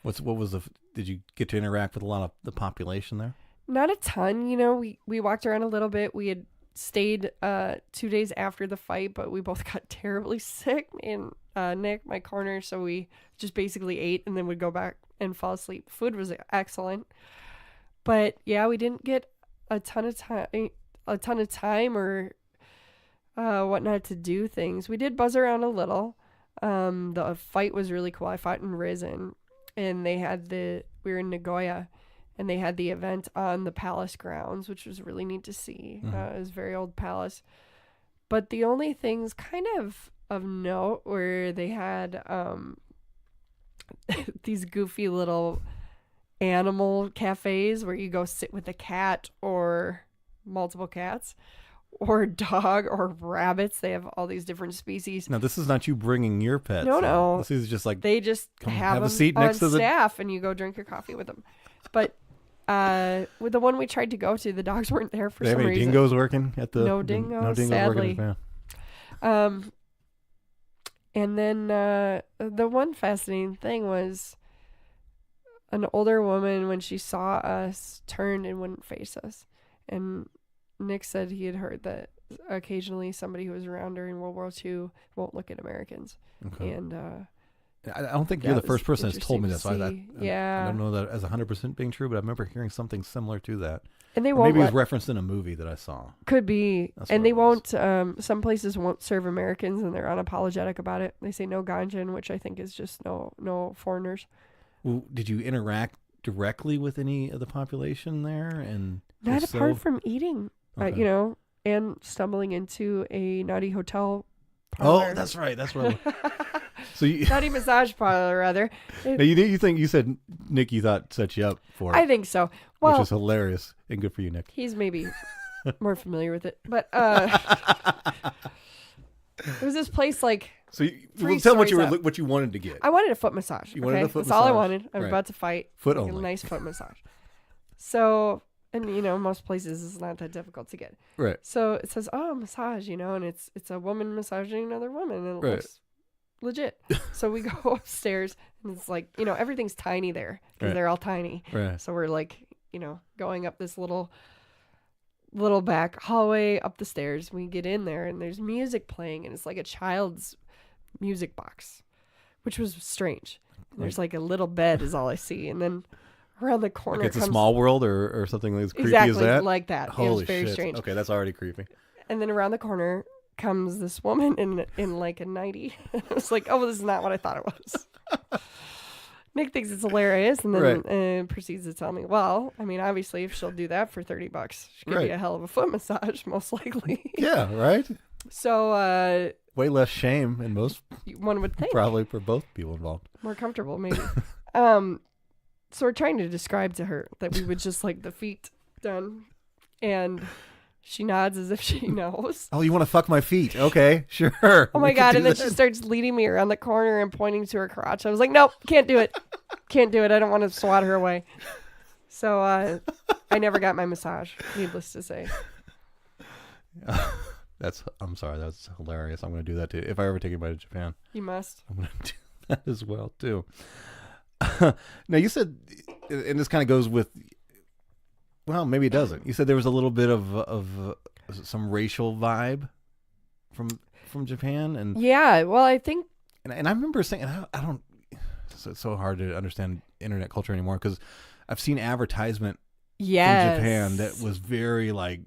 C: What was did you get to interact with a lot of the population there?
B: Not a ton. You know, we walked around a little bit. We had stayed 2 days after the fight, but we both got terribly sick. And Nick, my corner, so we just basically ate and then would go back and fall asleep. Food was excellent, but yeah, we didn't get a ton of time or whatnot to do things. We did buzz around a little. The fight was really cool. I fought in Risen, and they had we were in Nagoya, and they had the event on the palace grounds, which was really neat to see.
C: Mm-hmm.
B: It was a very old palace. But the only things kind of note were they had these goofy little animal cafes where you go sit with a cat or multiple cats or a dog or rabbits. They have all these different species.
C: Now, this is not you bringing your pets.
B: No.
C: This is just like
B: they just have
C: a
B: them
C: seat
B: on
C: next to
B: staff, and you go drink your coffee with them. But with the one we tried to go to, the dogs weren't there for some reason.
C: Any dingoes working at the?
B: No dingoes,
C: no dingoes
B: sadly.
C: working. Yeah.
B: And then the one fascinating thing was an older woman, when she saw us, turned and wouldn't face us. And Nick said he had heard that occasionally somebody who was around during World War II won't look at Americans.
C: Okay.
B: And
C: I don't think you're the first person that's told me this. I
B: don't
C: know that as 100% being true, but I remember hearing something similar to that.
B: And they
C: or
B: won't.
C: Maybe it was referenced in a movie that I saw.
B: Could be.
C: That's
B: and
C: what
B: they
C: it was.
B: won't. Some places won't serve Americans, and they're unapologetic about it. They say no ganjin, which I think is just no foreigners.
C: Well, did you interact directly with any of the population there? And
B: not apart from eating,
C: okay.
B: And stumbling into a naughty hotel
C: parlor. Oh, that's right. That's right. So
B: naughty massage parlor, rather.
C: Now you said Nick, you thought set you up for it.
B: I think so. Well,
C: which is hilarious and good for you, Nick.
B: He's maybe more familiar with it, but it was this place like.
C: So tell what you wanted to get.
B: I wanted a foot massage.
C: You wanted a foot
B: That's
C: massage.
B: all I wanted. I was about to fight.
C: Foot
B: like
C: only.
B: A nice foot massage. So, and most places it's not that difficult to get.
C: Right.
B: So it says, "Oh, massage," and it's a woman massaging another woman, and it looks legit. So we go upstairs, and it's like everything's tiny there because they're all tiny.
C: Right.
B: So we're like going up this little back hallway up the stairs. We get in there, and there's music playing, and it's like a child's music box, which was strange. There's like a little bed is all I see, and then around the corner
C: it's a small world or something as creepy
B: exactly
C: as that.
B: Like that.
C: Holy
B: it was very
C: shit.
B: strange.
C: Okay, that's already creepy.
B: And then around the corner comes this woman in like a nightie. I was like, oh, this is not what I thought it was. Nick thinks it's hilarious, and then proceeds to tell me, well, I mean, obviously, if she'll do that for $30, she'll give you a hell of a foot massage, most likely.
C: Yeah, right?
B: So,
C: way less shame in most.
B: One would think.
C: Probably for both people involved.
B: More comfortable, maybe. So we're trying to describe to her that we would just like the feet done, and she nods as if she knows.
C: Oh, you want to fuck my feet? Okay, sure.
B: Oh my God. And then she starts leading me around the corner and pointing to her crotch. I was like, nope, can't do it. Can't do it. I don't want to swat her away. So I never got my massage, needless to say.
C: I'm sorry. That's hilarious. I'm going to do that too. If I ever take anybody to Japan.
B: You must.
C: I'm going to do that as well too. Now you said, and this kind of goes with, well, maybe it doesn't. You said there was a little bit of some racial vibe from Japan, and
B: yeah, well, I think,
C: and I remember saying, I don't. It's so hard to understand internet culture anymore because I've seen advertisement from Japan that was very like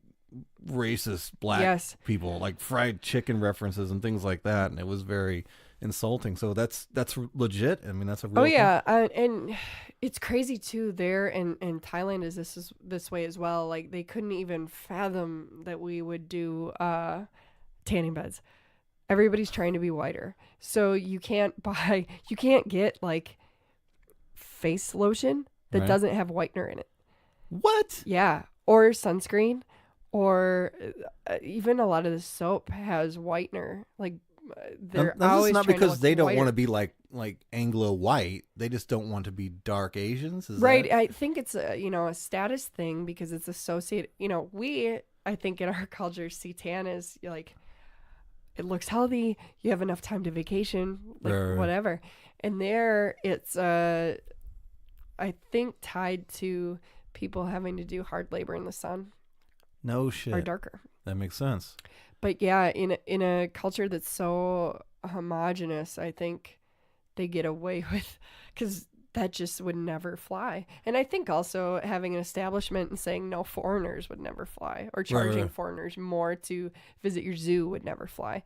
C: racist black people, like fried chicken references and things like that, and it was very insulting. So that's legit. I mean, that's a real thing.
B: And it's crazy too there, and Thailand is this way as well. Like they couldn't even fathom that we would do tanning beds. Everybody's trying to be whiter, so you can't get like face lotion that doesn't have whitener in it.
A: What?
B: Yeah, or sunscreen, or even a lot of the soap has whitener. Like they're
A: Now, this
B: always
A: is not
B: trying to
A: because
B: look
A: they don't
B: whiter.
A: want to be like Anglo white. They just don't want to be dark Asians. Is
B: Right.
A: that-
B: I think it's a status thing because it's associated. I think in our culture see tan as like it looks healthy. You have enough time to vacation, like
A: Right.
B: whatever. And there, it's I think tied to people having to do hard labor in the sun
A: No
B: or
A: shit.
B: darker.
A: That makes sense.
B: But yeah, in a culture that's so homogenous, I think they get away with because that just would never fly. And I think also having an establishment and saying no foreigners would never fly, or charging
A: right.
B: foreigners more to visit your zoo would never fly.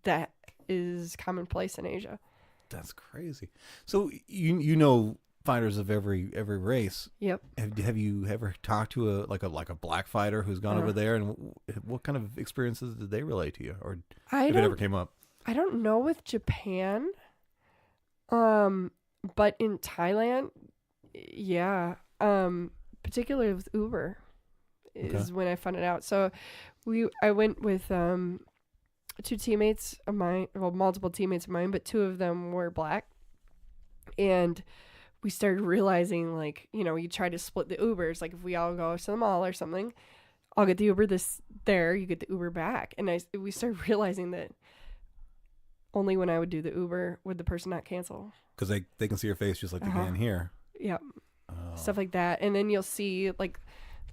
B: That is commonplace in Asia.
A: That's crazy. So you know fighters of every race.
B: Yep.
A: Have you ever talked to a black fighter who's gone over there, and what kind of experiences did they relate to you, or if it ever came up?
B: I don't know with Japan. But in Thailand, yeah. Particularly with Uber is when I found it out. So I went with two teammates of mine, well, multiple teammates of mine, but two of them were black. And we started realizing, like, you try to split the Ubers. Like, if we all go to the mall or something, I'll get the Uber there, you get the Uber back. And we started realizing that only when I would do the Uber would the person not cancel.
A: Because they can see your face just like they can here.
B: Yep.
A: Oh.
B: Stuff like that. And then you'll see like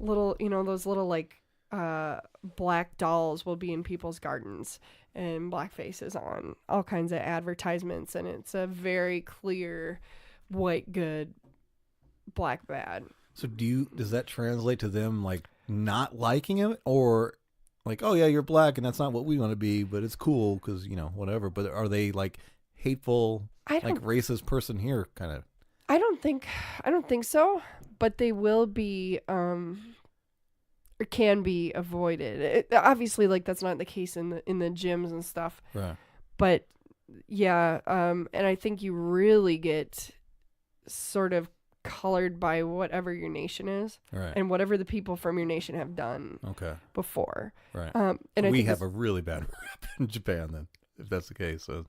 B: little, those little like black dolls will be in people's gardens and black faces on all kinds of advertisements. And it's a very clear white good, black bad.
A: So does that translate to them like not liking it, or like, oh yeah, you're black and that's not what we want to be, but it's cool because whatever? But are they like hateful, like racist person here kind of?
B: I don't think so, but they will be or can be avoided. Obviously, like that's not the case in the gyms and stuff.
A: Right.
B: But yeah, and I think you really get sort of colored by whatever your nation is,
A: Right.
B: and whatever the people from your nation have done before.
A: Right.
B: And
A: we have a really bad rep in Japan then, if that's the case. So.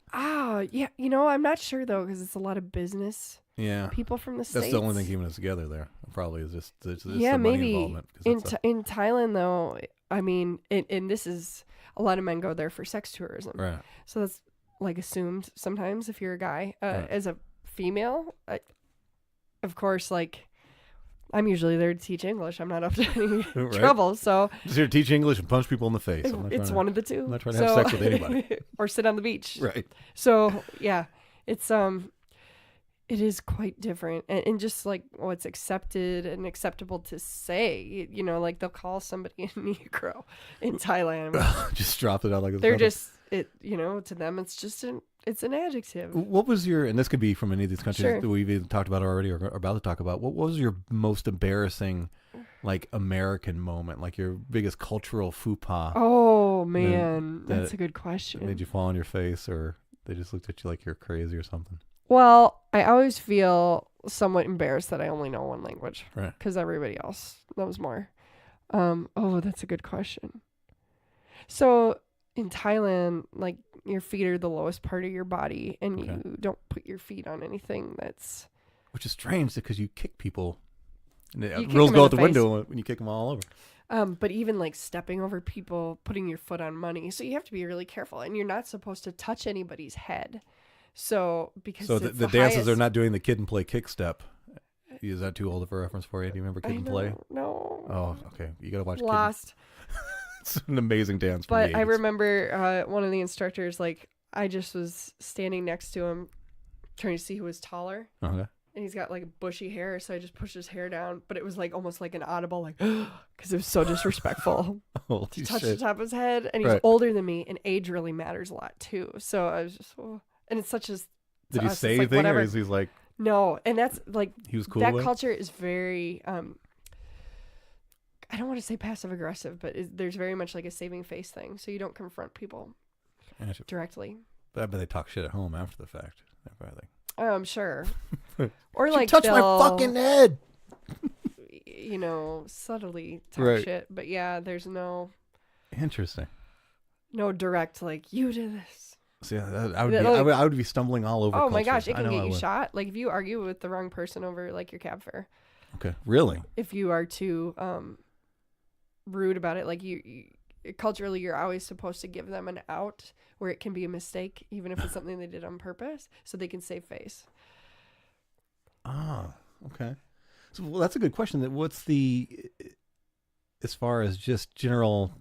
B: Yeah, I'm not sure though, because it's a lot of business.
A: Yeah.
B: People from the States.
A: That's the only thing keeping us together there. Probably is just the
B: yeah,
A: money
B: maybe
A: involvement.
B: in Thailand though, I mean, and this is a lot of men go there for sex tourism.
A: Right.
B: So that's like assumed sometimes if you're a guy.
A: Right.
B: As a female, of course, like I'm usually there to teach English. I'm not up to any
A: Right.
B: trouble. So
A: just here to teach English and punch people in the face.
B: it's one of the two.
A: I'm not trying to have sex with anybody.
B: Or sit on the beach.
A: Right.
B: So yeah, it's it is quite different, and just like what's accepted and acceptable to say, like they'll call somebody a Negro in Thailand.
A: Just drop it out like it's
B: They're
A: nothing.
B: just to them it's just it's an adjective.
A: What was and this could be from any of these countries
B: Sure.
A: that we've either talked about already or are about to talk about. What was your most embarrassing, like, American moment, like your biggest cultural faux pas?
B: Oh man,
A: that
B: that's a good question.
A: Made you fall on your face, or they just looked at you like you're crazy or something?
B: Well, I always feel somewhat embarrassed that I only know one language,
A: Right.
B: because everybody else knows more. Oh, that's a good question. So in Thailand, like your feet are the lowest part of your body, and you don't put your feet on anything that's.
A: Which is strange because you kick people. And the
B: kick
A: rules
B: them
A: go
B: in
A: out
B: the
A: the window when you kick them all over.
B: But even like stepping over people, putting your foot on money, so you have to be really careful, and you're not supposed to touch anybody's head. So because
A: the dances are not doing the kid and play kick step. Is that too old of a reference for you? Do you remember Kid and Play?
B: No.
A: Oh, okay. You gotta watch.
B: Lost.
A: It's an amazing dance. From
B: But
A: the
B: I
A: 80s.
B: remember one of the instructors, like I just was standing next to him, trying to see who was taller,
A: Okay.
B: and he's got like bushy hair, so I just pushed his hair down. But it was like almost like an audible, like, because it was so disrespectful
A: Holy
B: to touch the
A: shit.
B: top of his head, and he's
A: Right.
B: older than me, and age really matters a lot too. So I was just, and it's such as.
A: Did he
B: us,
A: say
B: it's like,
A: anything,
B: whatever.
A: or is he like
B: No, and that's like
A: he was cool?
B: that
A: with it?
B: culture is very I don't want to say passive aggressive, but there's very much like a saving face thing, so you don't confront people directly.
A: But they talk shit at home after the fact.
B: Sure. Or
A: She
B: like
A: touched my
B: they'll-
A: fucking head.
B: subtly talk
C: Right.
B: shit. But yeah, there's no
C: Interesting.
B: direct like you did this.
C: See, I would be stumbling all over.
B: Oh my
C: culture.
B: gosh, it
C: I
B: can
C: know
B: get
C: I
B: you
C: would.
B: shot. Like if you argue with the wrong person over like your cab fare,
C: Okay, really?
B: if you are too rude about it, like you culturally you're always supposed to give them an out where it can be a mistake, even if it's something they did on purpose, so they can save face.
C: Ah, okay. So well, that's a good question. That what's the as far as just general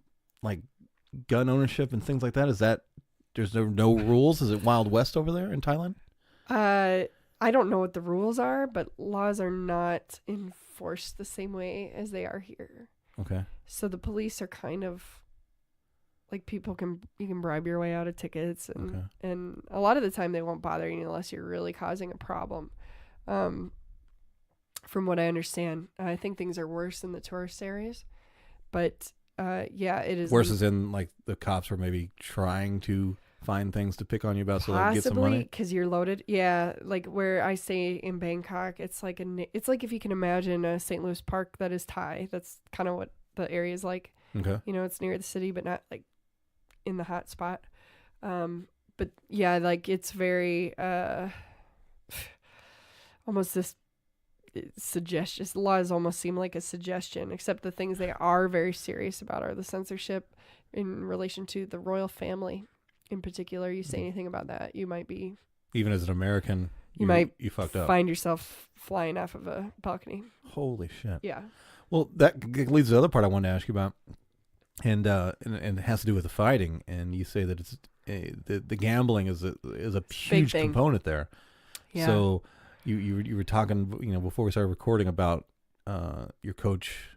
C: like gun ownership and things like that? Is that there's no rules? Is it Wild West over there in Thailand?
B: I don't know what the rules are, but laws are not enforced the same way as they are here.
C: Okay.
B: So the police are kind of like you can bribe your way out of tickets, and a lot of the time they won't bother you unless you're really causing a problem. From what I understand, I think things are worse in the tourist areas, but yeah, it is
C: Worse as in like the cops are maybe trying to find things to pick on you about so they can get some
B: possibly
C: money.
B: because you're loaded. Yeah, like where I stay in Bangkok, it's like if you can imagine a St. Louis park that is Thai. That's kind of what the area is like.
C: Okay.
B: It's near the city, but not like in the hot spot. But yeah, like it's very almost this suggestion. Laws almost seem like a suggestion, except the things they are very serious about are the censorship in relation to the royal family in particular. You say anything about that, you might be
C: Even as an American, you fucked up.
B: find yourself flying off of a balcony.
C: Holy shit.
B: Yeah.
C: Well, that leads to the other part I wanted to ask you about, and it has to do with the fighting. And you say that it's the gambling is a huge component there.
B: Yeah.
C: So you were talking, before we started recording about your coach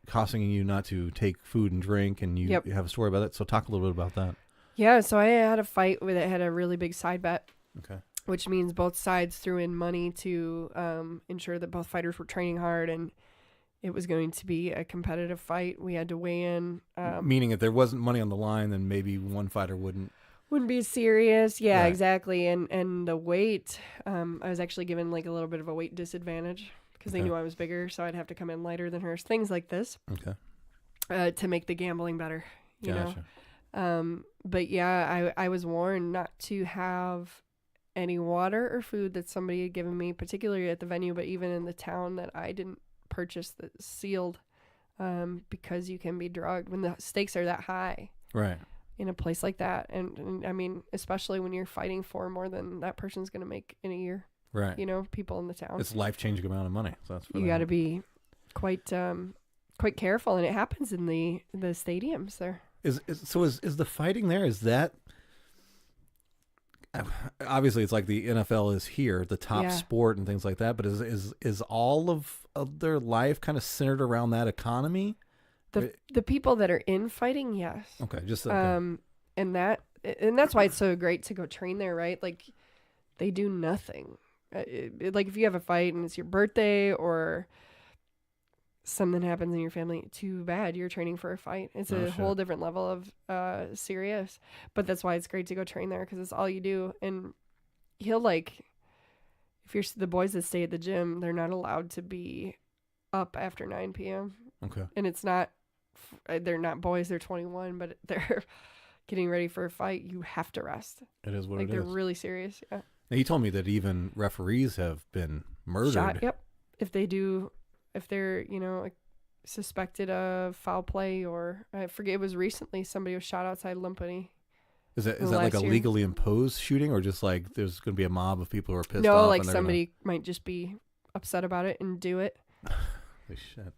C: costing you not to take food and drink, and you have a story about that. So talk a little bit about that.
B: Yeah. So I had a fight where it had a really big side bet.
C: Okay.
B: Which means both sides threw in money to ensure that both fighters were training hard, and it was going to be a competitive fight. We had to weigh in.
C: Meaning if there wasn't money on the line, then maybe one fighter wouldn't
B: be serious. Yeah,
C: right.
B: Exactly. And the weight, I was actually given like a little bit of a weight disadvantage because they knew I was bigger, so I'd have to come in lighter than her. Things like this.
C: Okay.
B: To make the gambling better, you
C: Gotcha.
B: know. But yeah, I was warned not to have any water or food that somebody had given me, particularly at the venue, but even in the town that I didn't purchase, that's sealed, because you can be drugged when the stakes are that high.
C: Right.
B: In a place like that. And I mean, especially when you're fighting for more than that person's going to make in a year.
C: Right.
B: People in the town.
C: It's a life-changing amount of money. So that's
B: you got to be quite careful, and it happens in the stadiums there. Is
C: the fighting there, is that obviously it's like the NFL is here, the top sport and things like that, but is all of their life kind of centered around that economy?
B: The people that are in fighting, yes.
C: Okay, just
B: and that's why it's so great to go train there, right? Like they do nothing. Like if you have a fight and it's your birthday or something happens in your family, too bad, you're training for a fight. It's a whole different level of serious, but that's why it's great to go train there, because it's all you do. And if you're the boys that stay at the gym, they're not allowed to be up after 9 p.m.
C: Okay.
B: And it's not, they're not boys, they're 21, but they're getting ready for a fight. You have to rest.
C: It is what it is.
B: They're really serious. Yeah.
C: Now, you told me that even referees have been murdered.
B: Shot, yep. If they're, suspected of foul play, or I forget, it was recently somebody was shot outside Lumpini.
C: Is that like a legally imposed shooting, or just like there's going to be a mob of people who are pissed off?
B: No, like somebody might just be upset about it and do it.
C: Holy shit.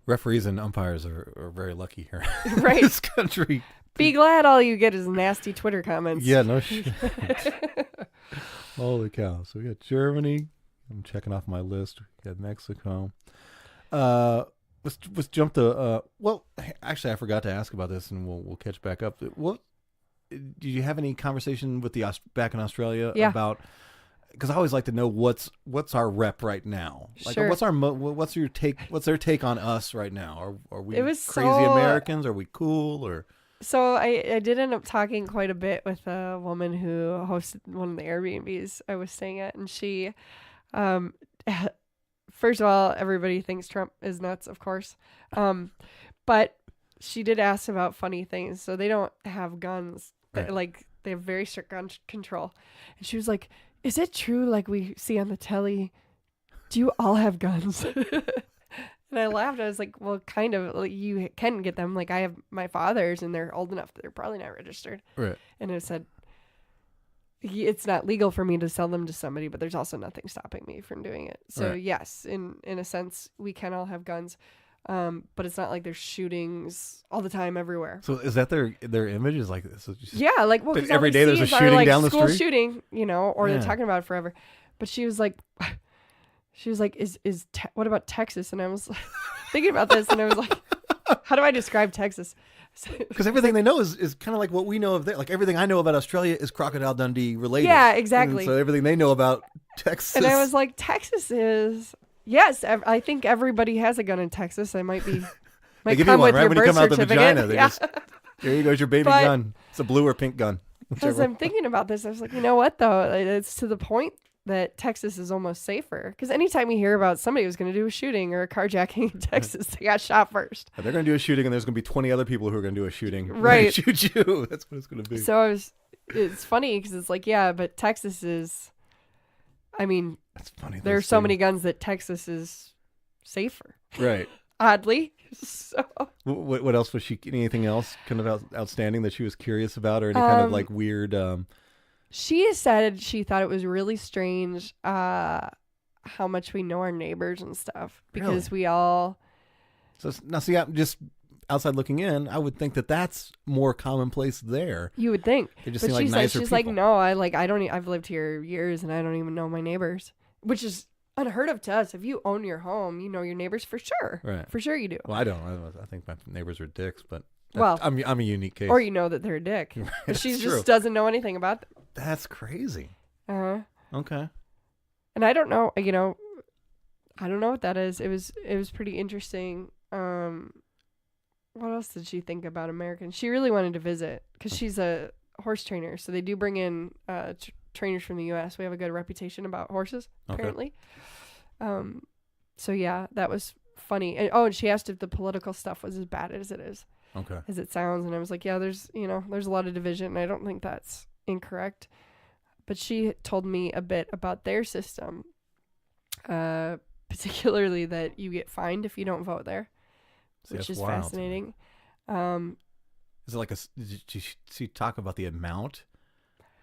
C: Referees and umpires are very lucky here
B: right.
C: in this country.
B: Be glad all you get is nasty Twitter comments.
C: Yeah, no shit. Holy cow. So we got Germany. I'm checking off my list. We got Mexico. Let's jump to well, actually I forgot to ask about this, and we'll catch back up. What did you have any conversation with back in Australia about? Because I always like to know what's our rep right now. Like,
B: sure.
C: What's your take? What's their take on us right now? Are we crazy Americans? Are we cool? Or
B: so I did end up talking quite a bit with a woman who hosted one of the Airbnbs I was staying at, and she first of all, everybody thinks Trump is nuts, of course. But she did ask about funny things. So they don't have guns.
C: Right.
B: Like, they have very strict gun control. And she was like, is it true, like we see on the telly, do you all have guns? And I laughed. I was like, well, kind of. Like, you can get them. Like, I have my father's, and they're old enough that they're probably not registered.
C: Right.
B: And it said, it's not legal for me to sell them to somebody, but there's also nothing stopping me from doing it. So,
C: right.
B: yes, in a sense, we can all have guns. But it's not like there's shootings all the time everywhere.
C: So is that their image? Is like this?
B: Yeah, like, well,
C: every day there's a shooting
B: like,
C: down the
B: school
C: street.
B: shooting, or
C: Yeah.
B: they're talking about it forever. But she was like, what about Texas? And I was thinking about this, and I was like, how do I describe Texas?
C: Because everything they know is kind of like what we know of there. Like everything I know about Australia is Crocodile Dundee related.
B: Yeah, exactly.
C: And so everything they know about Texas.
B: And I was like, Texas is, yes, I think everybody has a gun in Texas. I might be.
C: They give you one, right? When you come out the vagina, they
B: yeah.
C: just, here you goes your baby gun. It's a blue or pink gun.
B: As I'm thinking about this, I was like, you know what, though? It's to the point that Texas is almost safer. Because anytime you hear about somebody who's going to do a shooting or a carjacking in Texas, they got shot first.
C: They're going to do a shooting, and there's going to be 20 other people who are going to do a shooting.
B: Right.
C: Shoot you. That's what it's going to be.
B: So it's funny because it's like, yeah, but Texas is, I mean,
C: that's funny.
B: There are so many guns that Texas is safer.
C: Right.
B: Oddly. So
C: what else was she? Anything else kind of outstanding that she was curious about, or any kind of like weird?
B: She said she thought it was really strange how much we know our neighbors and stuff because we all.
C: So now, see, I'm just outside looking in. I would think that that's more commonplace there.
B: You would think,
C: they just
B: but
C: seem like nicer
B: she's
C: people.
B: like, no, I don't. I've lived here years and I don't even know my neighbors, which is unheard of to us. If you own your home, you know your neighbors for sure.
C: Right.
B: For sure you do.
C: Well, I don't. I think my neighbors are dicks, but
B: well,
C: I'm a unique case.
B: Or you know that they're a dick,
C: Right,
B: but she
C: that's
B: just
C: true.
B: doesn't know anything about them.
C: That's crazy. Okay.
B: And I don't know, I don't know what that is. It was pretty interesting. What else did she think about Americans? She really wanted to visit because she's a horse trainer. So they do bring in trainers from the U.S. We have a good reputation about horses, apparently. So yeah, that was funny. And she asked if the political stuff was as bad as it is.
C: Okay.
B: As it sounds. And I was like, yeah, there's a lot of division. And I don't think that's incorrect. But she told me a bit about their system, particularly that you get fined if you don't vote there, which is fascinating.
C: Is it like did she talk about the amount?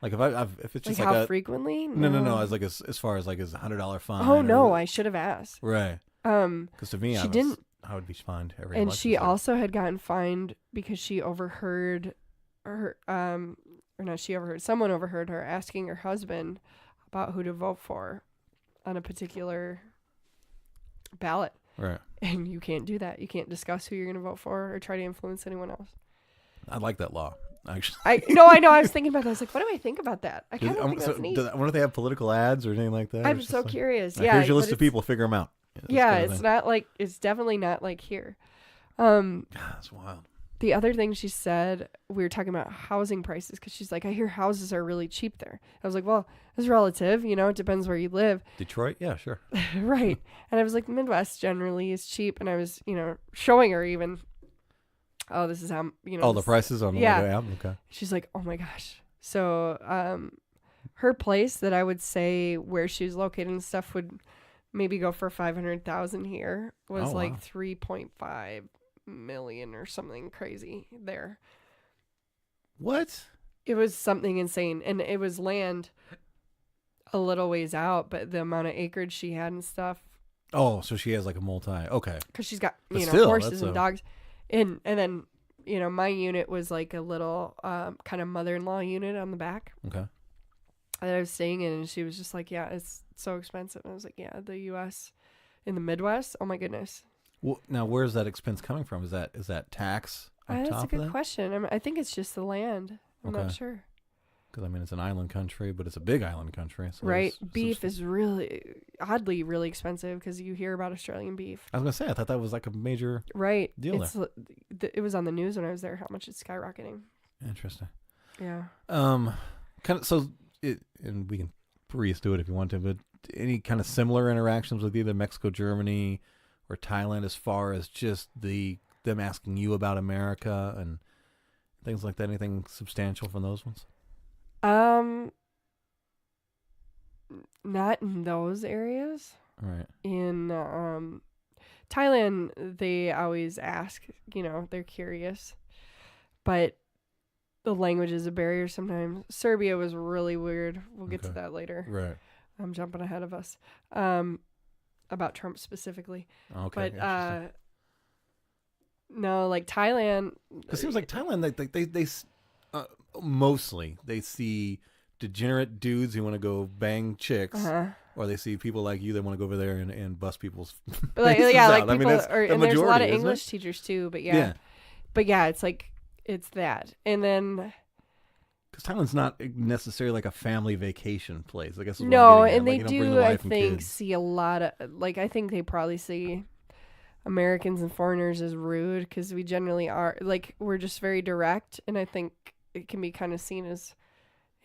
C: Like if it's just
B: like
C: like
B: how frequently?
C: No. As like as far as like is $100 fine.
B: Oh no, I should have asked.
C: Right. Because to me,
B: she didn't.
C: I would be fined every.
B: And
C: election
B: she
C: cycle.
B: also had gotten fined because she overheard her. Or no, someone overheard her asking her husband about who to vote for on a particular ballot.
C: Right.
B: And you can't do that. You can't discuss who you're going to vote for or try to influence anyone else.
C: I like that law, actually.
B: I know. I was thinking about that. I was like, what do I think about that? I kind of think that's neat.
C: I wonder if they have political ads or anything like that.
B: I'm so curious.
C: Like,
B: Yeah.
C: here's your list of people. Figure them out.
B: Yeah, it's definitely not like here.
C: God, that's wild.
B: The other thing she said, we were talking about housing prices because she's like, I hear houses are really cheap there. I was like, well, it's relative. It depends where you live.
C: Detroit? Yeah, sure.
B: Right. And I was like, the Midwest generally is cheap. And I was, showing her even, oh, this is how,
C: the prices on the app? Okay.
B: She's like, oh my gosh. So her place that I would say where she was located and stuff would maybe go for $500,000 here was 3.5 million or something crazy there.
C: What?
B: It was something insane, and it was land a little ways out, but the amount of acreage she had and stuff.
C: Oh, so she has like a multi. Because
B: she's got
C: still,
B: horses and dogs, and then my unit was like a little kind of mother-in-law unit on the back.
C: Okay.
B: that I was staying in, and she was just like, yeah, it's so expensive. And I was like, yeah, the U.S. in the Midwest, oh my goodness.
C: Well, now where's that expense coming from? Is that tax on
B: That's
C: top
B: a
C: of
B: good
C: that?
B: question. I think it's just the land. I'm not sure.
C: Because I mean, it's an island country, but it's a big island country. So
B: right. Beef is really, oddly, really expensive because you hear about Australian beef.
C: I was going to say, I thought that was like a major deal there.
B: It was on the news when I was there, how much it's skyrocketing.
C: Interesting.
B: Yeah.
C: And we can breeze through it if you want to, but any kind of similar interactions with either Mexico, Germany, or Thailand as far as just them asking you about America and things like that? Anything substantial from those ones?
B: Not in those areas.
C: Right.
B: In Thailand, they always ask, they're curious. But the language is a barrier sometimes. Serbia was really weird. We'll get to that later.
C: Right.
B: I'm jumping ahead of us. About Trump specifically.
C: Okay.
B: But no, like Thailand.
C: It seems like Thailand, they mostly they see degenerate dudes who want to go bang chicks, or they see people like you that want to go over there and bust people's faces out.
B: People,
C: I mean, that's
B: and there's a lot of English teachers too. But it's like it's that, and then.
C: Because Thailand's not necessarily like a family vacation place, I guess.
B: No, and they do, I think, see a lot of, I think they probably see Americans and foreigners as rude because we generally are, we're just very direct, and I think it can be kind of seen as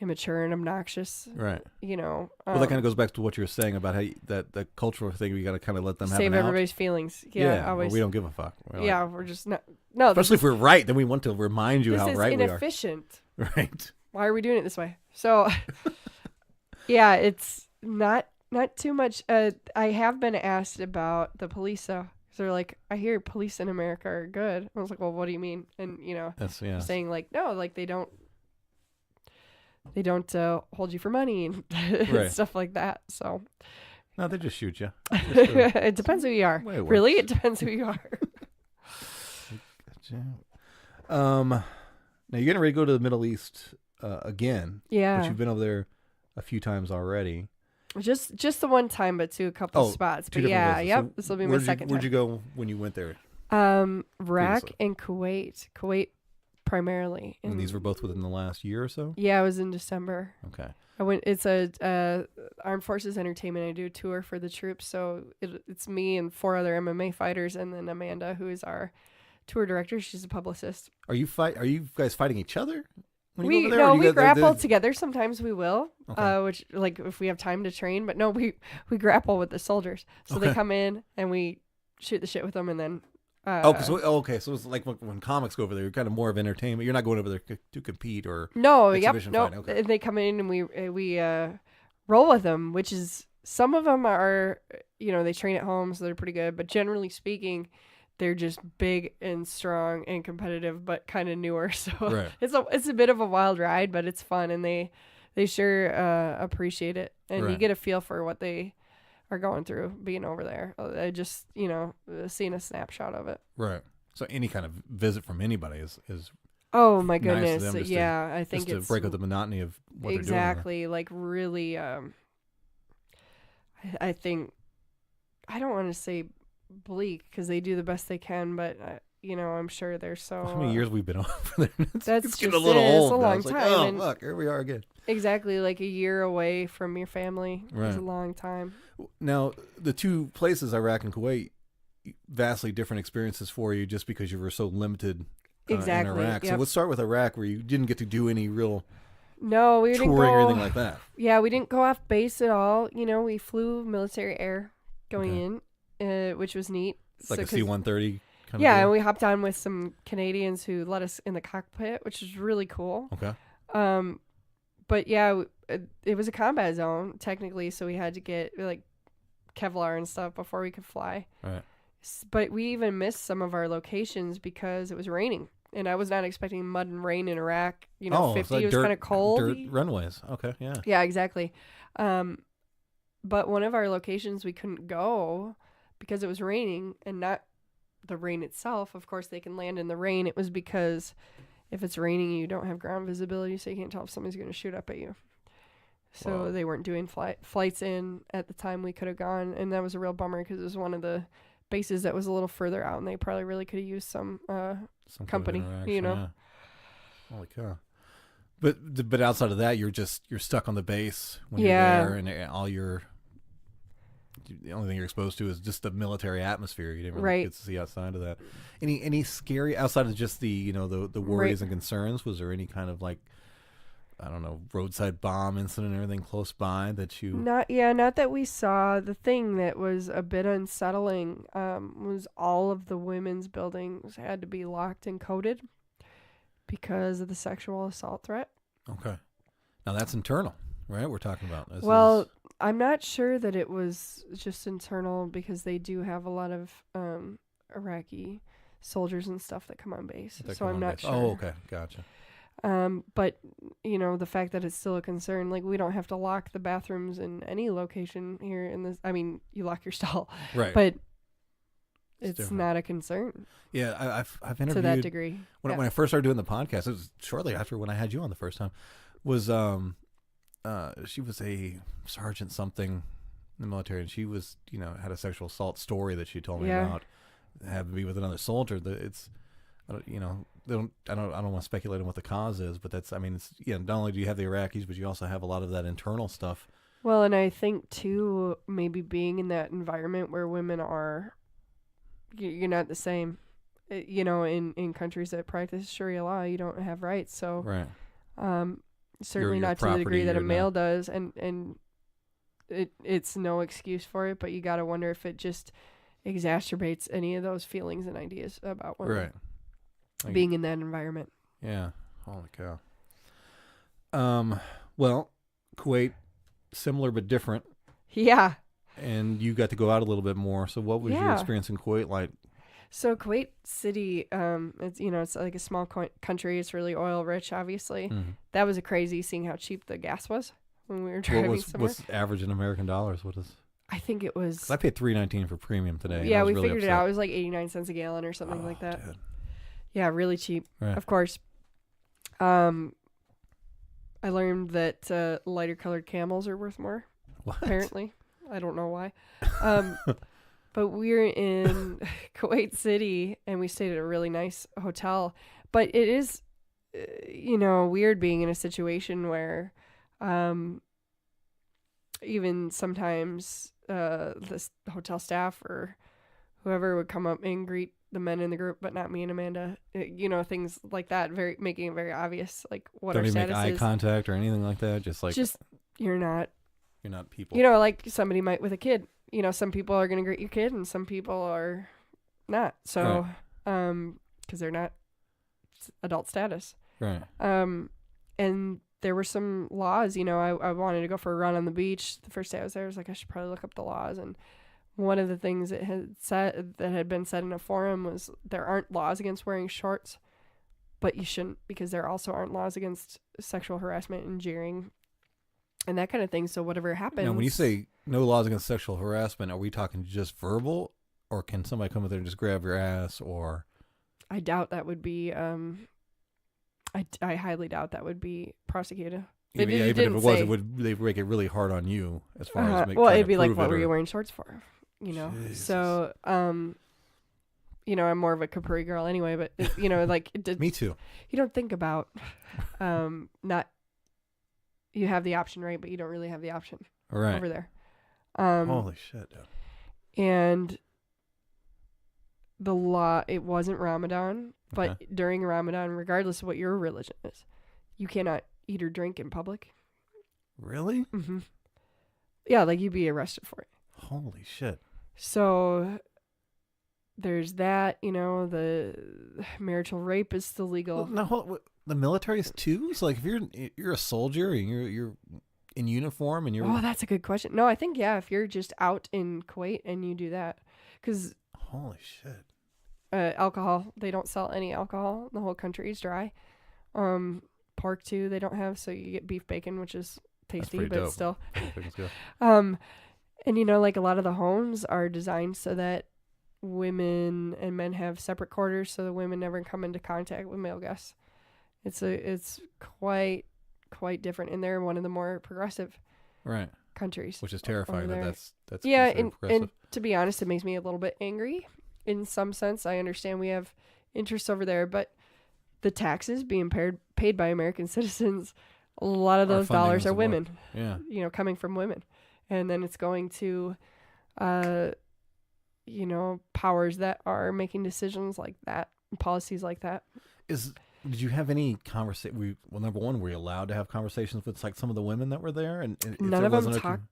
B: immature and obnoxious.
C: Right.
B: Well,
C: that kind of goes back to what you were saying about how the cultural thing, we got to kind of let them
B: save everybody's feelings. Yeah, always.
C: We don't give a fuck.
B: We're just not. No,
C: especially if we're right, then we want to remind you how right we are.
B: This is inefficient.
C: Right.
B: Why are we doing it this way? So, yeah, it's not too much. I have been asked about the police, though. So they're like, I hear police in America are good. I was like, well, what do you mean? And, saying, no, they don't hold you for money and stuff like that. So.
C: No, they just shoot you.
B: It depends who you are. Really? It depends who you are.
C: Gotcha. Now, you're getting ready to go to the Middle East again.
B: Yeah.
C: But you've been over there a few times already.
B: Just the one time, but to a couple spots. But
C: places.
B: This will be my second time.
C: Where'd you go when you went there?
B: Iraq and Kuwait. Kuwait primarily.
C: And these were both within the last year or so?
B: Yeah, it was in December.
C: Okay.
B: It's a Armed Forces Entertainment. I do a tour for the troops. So it's me and 4 other MMA fighters, and then Amanda, who is our tour director. She's a publicist.
C: Are you guys fighting each other?
B: We grapple together. Sometimes we will, which if we have time to train. But no, we grapple with the soldiers. So they come in and we shoot the shit with them, and then.
C: So it's like when comics go over there, you're kind of more of entertainment. You're not going over there to compete or exhibition fight. Okay.
B: They come in and we roll with them, which is some of them are they train at home, so they're pretty good. But generally speaking, they're just big and strong and competitive, but kind of newer. So it's a bit of a wild ride, but it's fun, and they sure appreciate it, and you get a feel for what they are going through being over there. I just seeing a snapshot of it.
C: Right. So any kind of visit from anybody is
B: oh my goodness,
C: nice
B: I think
C: it's to break up the monotony of what
B: exactly they're doing. Really. I think I don't want to say bleak because they do the best they can, but I'm sure they're so.
C: How many years we've been over there?
B: It's
C: getting a little old.
B: It's a long time.
C: Look, here we are again.
B: Exactly, like a year away from your family.
C: Right.
B: It's a long time.
C: Now, the two places, Iraq and Kuwait, vastly different experiences for you, just because you were so limited.
B: Exactly.
C: In Iraq.
B: Yep.
C: So let's start with Iraq, where you didn't get to do any real.
B: No, we didn't go
C: touring or anything like that.
B: Yeah, we didn't go off base at all. We flew military air going in, which was neat.
C: It's like a C-130 kind of
B: Yeah, and we hopped on with some Canadians who let us in the cockpit, which was really cool.
C: Okay.
B: But yeah, it was a combat zone technically, so we had to get Kevlar and stuff before we could fly.
C: Right.
B: But we even missed some of our locations because it was raining, and I was not expecting mud and rain in Iraq. 50 it was kind of cold.
C: Dirt runways. Okay. Yeah.
B: Yeah, exactly. But one of our locations we couldn't go because it was raining, and not the rain itself. Of course, they can land in the rain. It was because if it's raining, you don't have ground visibility, so you can't tell if somebody's going to shoot up at you. So they weren't doing flights in at the time we could have gone, and that was a real bummer because it was one of the bases that was a little further out, and they probably really could have used some company,
C: Yeah. Holy cow. But outside of that, you're stuck on the base when you're there, and the only thing you're exposed to is just the military atmosphere. You didn't really get to see outside of that. Any scary outside of just the the worries and concerns? Was there any kind of I don't know, roadside bomb incident or anything close by that you...
B: Not that we saw. The thing that was a bit unsettling was all of the women's buildings had to be locked and coded because of the sexual assault threat.
C: Okay. Now that's internal, right? We're talking about.
B: I'm not sure that it was just internal because they do have a lot of Iraqi soldiers and stuff that come on base. So I'm not sure.
C: Oh, okay. Gotcha.
B: But, the fact that it's still a concern, like we don't have to lock the bathrooms in any location here in this. I mean, you lock your stall.
C: Right.
B: But it's not a concern.
C: Yeah, I've interviewed.
B: To that degree.
C: When I first started doing the podcast, it was shortly after when I had you on the first time, was she was a sergeant something in the military, and she was, had a sexual assault story that she told me about, having to be with another soldier. That it's, I don't want to speculate on what the cause is, but it's not only do you have the Iraqis, but you also have a lot of that internal stuff.
B: Well, and I think too, maybe being in that environment where women are, you're not the same, in countries that practice Sharia law, you don't have rights. So,
C: right.
B: Certainly not to the degree that a male does, and it's no excuse for it, but you got to wonder if it just exacerbates any of those feelings and ideas about women being in that environment.
C: Yeah. Holy cow. Well, Kuwait, similar but different.
B: Yeah.
C: And you got to go out a little bit more. So what was your experience in Kuwait like?
B: So Kuwait City, it's like a small country. It's really oil rich, obviously. Mm-hmm. That was crazy seeing how cheap the gas was when we were driving somewhere.
C: What's average in American dollars? What is?
B: I think it was.
C: I paid $3.19 for premium today.
B: Yeah, we figured it out. It was like 89 cents a gallon or something like that. Dude. Yeah, really cheap. Right. Of course. I learned that lighter colored camels are worth more.
C: What?
B: Apparently, I don't know why. But we're in Kuwait City, and we stayed at a really nice hotel. But it is, weird being in a situation where even sometimes the hotel staff or whoever would come up and greet the men in the group, but not me and Amanda. Things like that, making it very obvious, like what our status is. Don't
C: even make eye contact or anything like that? Just
B: you're not
C: people.
B: Like somebody might with a kid. Some people are going to greet your kid and some people are not. So, because they're not adult status.
C: Right.
B: And there were some laws, I wanted to go for a run on the beach. The first day I was there, I was like, I should probably look up the laws. And one of the things that had been said in a forum was there aren't laws against wearing shorts, but you shouldn't, because there also aren't laws against sexual harassment and jeering and that kind of thing. So whatever happens.
C: Now, when you say no laws against sexual harassment, are we talking just verbal, or can somebody come in there and just grab your ass? Or
B: I doubt that would be. I highly doubt that would be prosecuted.
C: Even if it was, they'd make it really hard on you as far as
B: well, it'd be like, what were you wearing shorts for? Jesus. So I'm more of a Capri girl anyway, but
C: me too. You
B: don't think about not. You have the option, right? But you don't really have the option over there.
C: Holy shit, dude.
B: And the law, it wasn't Ramadan, but during Ramadan, regardless of what your religion is, you cannot eat or drink in public.
C: Really?
B: Mm-hmm. Yeah, like you'd be arrested for it.
C: Holy shit.
B: So there's that, the marital rape is still legal.
C: No, the military is too? So like if you're a soldier and you're in uniform and you're...
B: Oh, that's a good question. No, I think, if you're just out in Kuwait and you do that. Because...
C: Holy shit.
B: Alcohol. They don't sell any alcohol. The whole country is dry. Pork too, they don't have, so you get beef bacon, which is tasty, but dope. Still. And like a lot of the homes are designed so that women and men have separate quarters, so the women never come into contact with male guests. It's quite different, and they're one of the more progressive countries,
C: which is terrifying. That's
B: and to be honest, it makes me a little bit angry in some sense. I understand we have interests over there, but the taxes being paid by American citizens, a lot of those dollars are women.
C: Yeah.
B: Coming from women. And then it's going to, powers that are making decisions like that, policies like that.
C: Did you have any conversation? Well, number one, were you allowed to have conversations with like some of the women that were there? And if
B: None
C: there
B: of them
C: wasn't
B: talked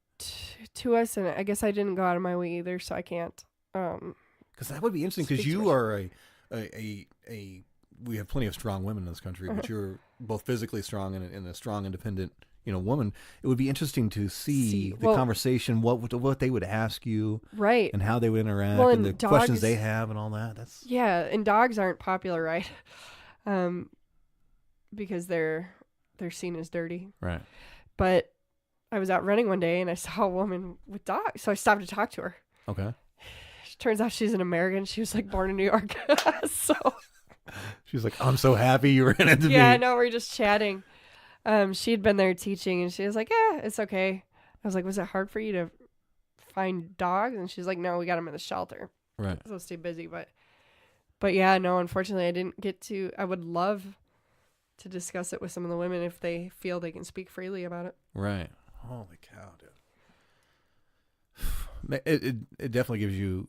B: to us, and I guess I didn't go out of my way either, so I can't.
C: Because that would be interesting. Because you are a we have plenty of strong women in this country, but you're both physically strong and a strong, independent, woman. It would be interesting to see the conversation, what they would ask you,
B: right,
C: and how they would interact,
B: and
C: the questions they have, and all that.
B: And dogs aren't popular, right? Because they're seen as dirty,
C: right?
B: But I was out running one day and I saw a woman with dogs, so I stopped to talk to her.
C: Okay.
B: Turns out she's an American. She was like born in New York, so.
C: She's like, I'm so happy you ran into me.
B: Yeah, no, we're just chatting. She'd been there teaching, and she was like, "Yeah, it's okay." I was like, "Was it hard for you to find dogs?" And she's like, "No, we got them in the shelter."
C: Right.
B: So stay busy, but yeah, no, unfortunately, I didn't get to. I would love to discuss it with some of the women if they feel they can speak freely about it.
C: Right. Holy cow, dude. It definitely gives you,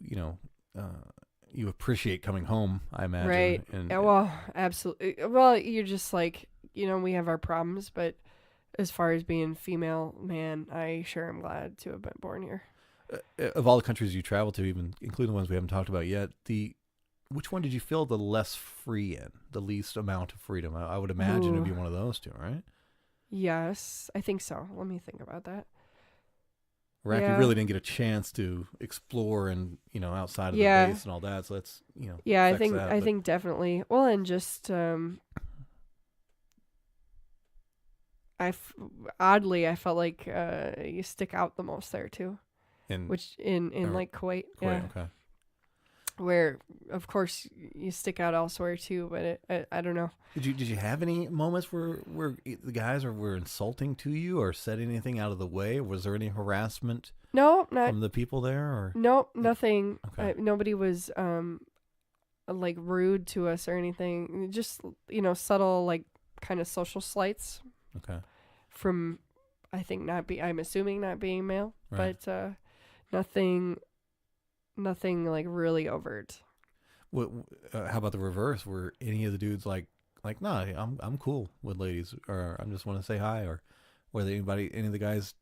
C: you appreciate coming home, I imagine.
B: Right. Well, absolutely. Well, you're just like, we have our problems, but as far as being female, man, I sure am glad to have been born here.
C: Of all the countries you travel to, even including the ones we haven't talked about yet, which one did you feel the less free in, the least amount of freedom? I would imagine it'd be one of those two, right?
B: Yes, I think so. Let me think about that.
C: Iraq, you really didn't get a chance to explore and outside of the base and all that. So that's
B: Yeah, I think definitely. Well, and just oddly, I felt like you stick out the most there too. Which in like Kuwait, yeah.
C: Okay.
B: Where of course you stick out elsewhere too, but I don't know.
C: Did you have any moments where the guys were insulting to you or said anything out of the way? Was there any harassment?
B: No, not
C: from the people there, or
B: no, nothing.
C: Okay.
B: Nobody was like rude to us or anything. Just subtle like kind of social slights.
C: Okay.
B: From I'm assuming not being male,
C: right.
B: But nothing like really overt.
C: What? How about the reverse? Were any of the dudes like, nah, I'm cool with ladies, or I just want to say hi, or whether any of the guys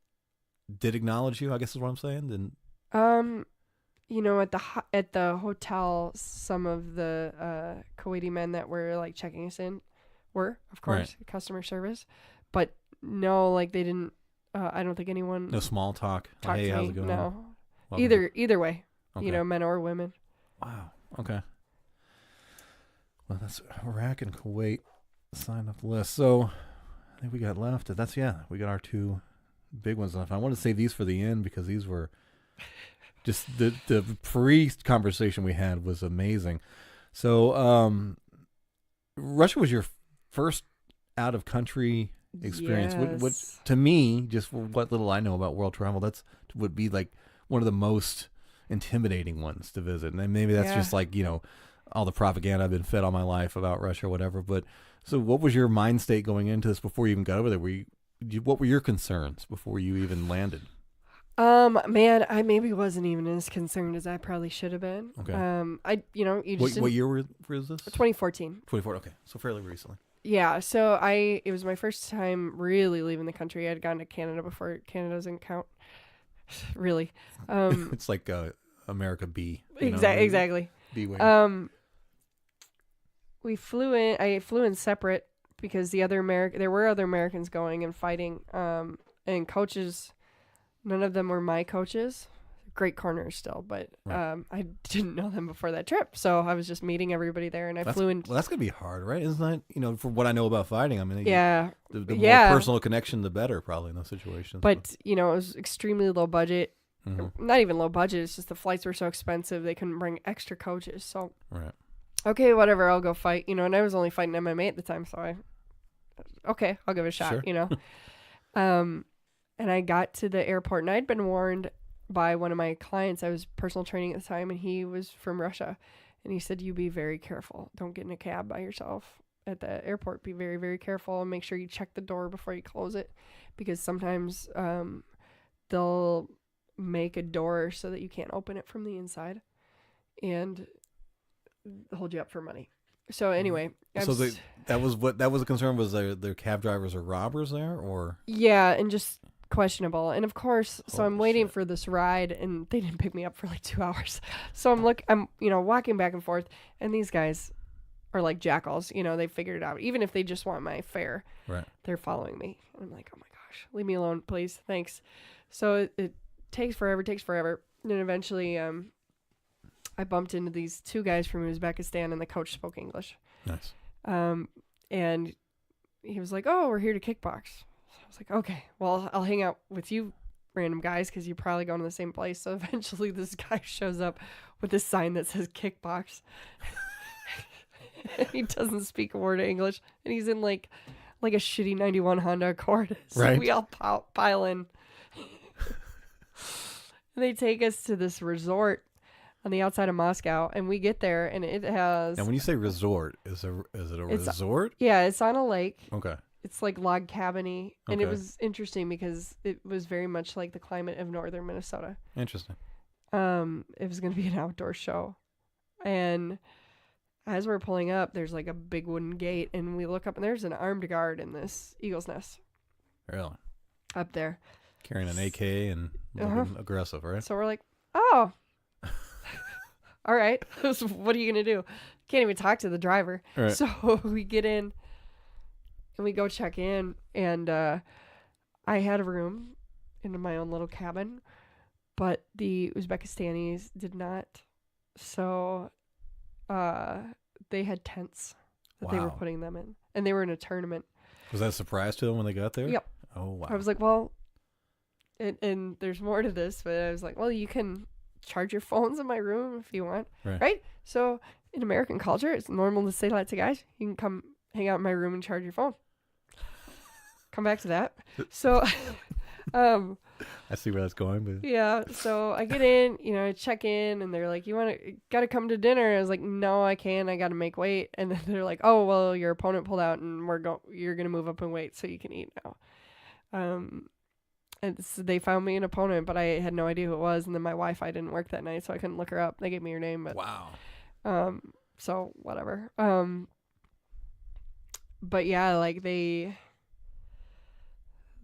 C: did acknowledge you? I guess is what I'm saying. Then,
B: at the hotel, some of the Kuwaiti men that were like checking us in were, of course,
C: right.
B: customer service, but no, like they didn't. I don't think anyone.
C: No small talk.
B: Hey,
C: how's it going?
B: No.
C: Welcome.
B: Either way,
C: okay.
B: Men or women.
C: Wow. Okay. Well, that's Iraq and Kuwait signed up the list. So I think we got left. We got our two big ones left. I want to save these for the end because these were just the pre-conversation we had was amazing. So Russia was your first out of country experience.
B: Yes.
C: What to me, just what little I know about world travel, that's would be like one of the most intimidating ones to visit. And maybe that's just like, all the propaganda I've been fed all my life about Russia or whatever. But so what was your mind state going into this before you even got over there? What were your concerns before you even landed?
B: Man, I maybe wasn't even as concerned as I probably should have been.
C: Okay.
B: You just
C: what year was this?
B: 2014.
C: 2014. Okay. So fairly recently.
B: Yeah. So it was my first time really leaving the country. I'd gone to Canada before. Canada doesn't count. Really.
C: It's like America B.
B: Exactly.
C: B wing.
B: We flew in. I flew in separate because there were other Americans going and fighting. And coaches, none of them were my coaches. Great corners still, but
C: right.
B: I didn't know them before that trip, so I was just meeting everybody there, and I flew in.
C: Well, that's gonna be hard, right? Isn't that from what I know about fighting? I mean,
B: yeah,
C: the more personal connection, the better, probably in those situations.
B: But it was extremely low budget. Mm-hmm. Not even low budget. It's just the flights were so expensive they couldn't bring extra coaches. So
C: right.
B: Okay, whatever. I'll go fight. And I was only fighting MMA at the time, so I'll give it a shot.
C: Sure.
B: And I got to the airport, and I'd been warned by one of my clients. I was personal training at the time, and he was from Russia, and he said, "You be very careful. Don't get in a cab by yourself at the airport. Be very, very careful, and make sure you check the door before you close it, because sometimes they'll make a door so that you can't open it from the inside, and hold you up for money." So anyway,
C: So that was a concern, was their cab drivers are robbers there, or?
B: Yeah, and just questionable. And of course, so I'm
C: Holy
B: waiting
C: shit.
B: for this ride, and they didn't pick me up for like 2 hours. So I'm walking back and forth, and these guys are like jackals. They figured it out. Even if they just want my fare,
C: Right.
B: they're following me. And I'm like, oh my gosh, leave me alone, please, thanks. So it takes forever. And then eventually, I bumped into these 2 guys from Uzbekistan, and the coach spoke English.
C: Nice.
B: And he was like, oh, we're here to kickbox. So I was like, okay, well, I'll hang out with you random guys because you're probably going to the same place. So eventually this guy shows up with this sign that says kickbox. He doesn't speak a word of English, and he's in like a shitty 91 Honda Accord. So
C: Right.
B: we all pile in. And they take us to this resort on the outside of Moscow, and we get there, and it has...
C: Now, when you say resort, is it a resort?
B: Yeah, it's on a lake.
C: Okay.
B: It's like log cabin-y, and it
C: Okay.
B: was interesting because it was very much like the climate of northern Minnesota.
C: Interesting.
B: It was going to be an outdoor show, and as we're pulling up, there's like a big wooden gate, and we look up, and there's an armed guard in this eagle's nest
C: Really?
B: up there.
C: Carrying an AK and looking aggressive, right?
B: So we're like, oh, all right. So what are you going to do? Can't even talk to the driver.
C: Right.
B: So we get in and we go check in, and I had a room in my own little cabin, but the Uzbekistanis did not. So they had tents that they were
C: Wow.
B: putting them in, and they were in a tournament.
C: Was that a surprise to them when they got there?
B: Yep.
C: Oh, wow.
B: I was like, well, and there's more to this, but I was like, well, you can charge your phones in my room if you want. Right? So in American culture, it's normal to say that to guys. You can come hang out in my room and charge your phone. Come back to that. So,
C: I see where that's going, but
B: yeah. So I get in, I check in, and they're like, got to come to dinner. I was like, no, I can't. I got to make weight. And then they're like, oh, well, your opponent pulled out, and you're going to move up in weight so you can eat now. And so they found me an opponent, but I had no idea who it was. And then my Wi-Fi didn't work that night, so I couldn't look her up. They gave me her name, but
C: wow.
B: so whatever. But yeah, like the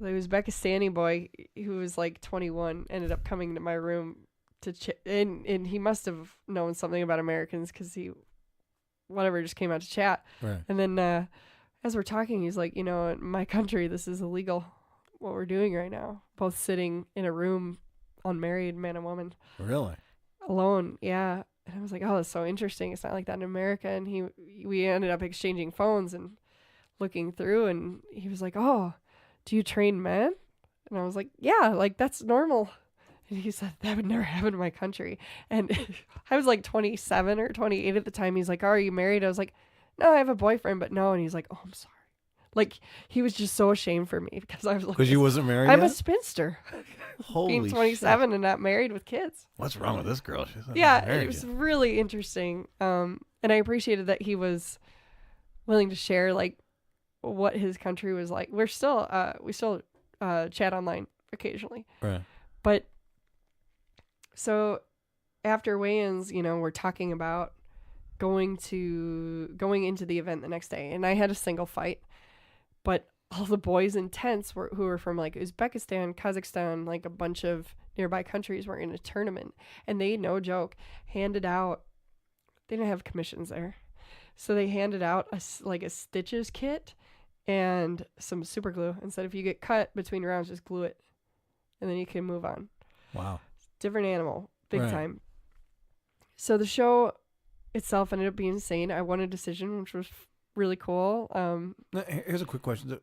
B: Uzbekistani boy who was like 21 ended up coming to my room to and he must have known something about Americans because he just came out to chat.
C: Right.
B: And then as we're talking, he's like, in my country, this is illegal, what we're doing right now. Both sitting in a room, unmarried, man and woman.
C: Really?
B: Alone, yeah. And I was like, oh, that's so interesting. It's not like that in America. And we ended up exchanging phones and looking through, and he was like, oh, do you train men? And I was like, yeah, like that's normal. And he said, that would never happen in my country. And I was like 27 or 28 at the time. He's like, oh, are you married? I was like, no, I have a boyfriend, but no. And he's like, oh, I'm sorry. Like, he was just so ashamed for me because I was like,
C: Because you wasn't married
B: I'm
C: yet?
B: a spinster.
C: Holy
B: being 27 and not married with kids.
C: What's wrong with this girl? She's not
B: Yeah,
C: married
B: it was
C: yet.
B: really interesting. And I appreciated that he was willing to share like what his country was like. We still chat online occasionally.
C: Right.
B: But so after weigh-ins, we're talking about going into the event the next day, and I had a single fight, but all the boys in tents who were from like Uzbekistan, Kazakhstan, like a bunch of nearby countries were in a tournament, and they, no joke, handed out, they didn't have commissions there, so they handed out a stitches kit and some super glue and said, if you get cut between rounds, just glue it and then you can move on.
C: Wow.
B: Different animal, big
C: Right.
B: time. So the show itself ended up being insane. I won a decision, which was really cool.
C: Now, here's a quick question.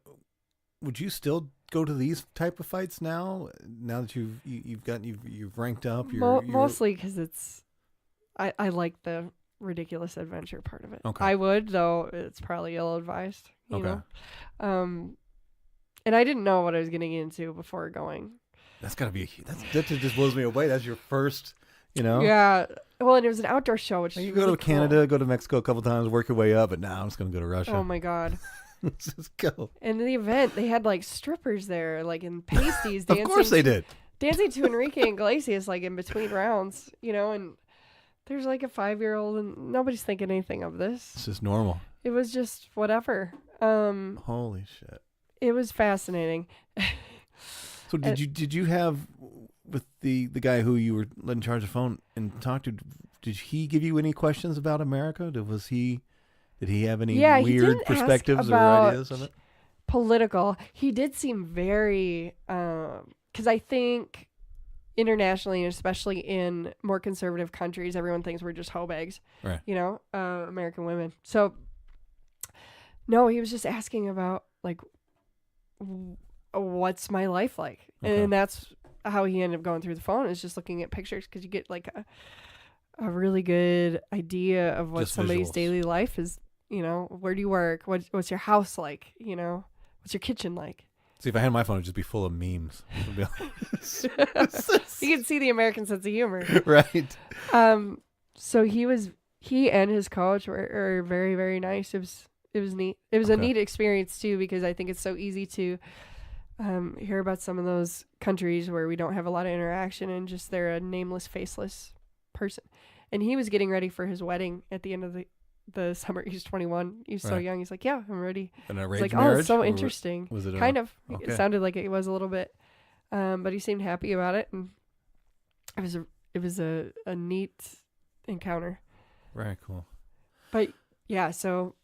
C: Would you still go to these type of fights now that you've ranked up?
B: Mostly because I like the ridiculous adventure part of it.
C: Okay.
B: I would, though it's probably ill-advised, you
C: Okay.
B: know? And I didn't know what I was getting into before going.
C: That's gotta be that just blows me away. That's your first,
B: Yeah. Well, and it was an outdoor show, which
C: You
B: is
C: go
B: really
C: to Canada, go to Mexico a couple times, work your way up, but now I'm just gonna go to Russia.
B: cool. Oh my God.
C: Let's just go.
B: And the event, they had like strippers there, like in pasties,
C: Of
B: dancing.
C: course they did.
B: Dancing to Enrique Iglesias, like in between rounds, and there's like a 5-year-old and nobody's thinking anything of this.
C: It's just normal.
B: It was just whatever.
C: Holy shit.
B: It was fascinating.
C: So did you have with the guy who you were let in charge of the phone and talk to? Did he give you any questions about America? Did he have any weird perspectives or ideas of it?
B: Political. He did seem very because I think internationally, and especially in more conservative countries, everyone thinks we're just hoe bags.
C: Right.
B: You know, American women. So no, he was just asking about like what's my life like, and that's how he ended up going through the phone, is just looking at pictures, because you get like a really good idea of what just somebody's visuals. Daily life is. You know, where do you work? What's your house like? You know, what's your kitchen like?
C: See, if I had my phone, it'd just be full of memes.
B: You can see the American sense of humor.
C: Right.
B: So he and his coach were very, very nice. It was neat. It was a neat experience too, because I think it's so easy to hear about some of those countries where we don't have a lot of interaction and just they're a nameless, faceless person. And he was getting ready for his wedding at the end of the summer. He's 21. He's so young. He's like, yeah, I'm ready.
C: An arranged
B: like,
C: marriage?
B: Oh, it's so interesting.
C: Was it
B: kind of? Okay. It sounded like it was a little bit, but he seemed happy about it, and it was a neat encounter.
C: Very cool.
B: But yeah, so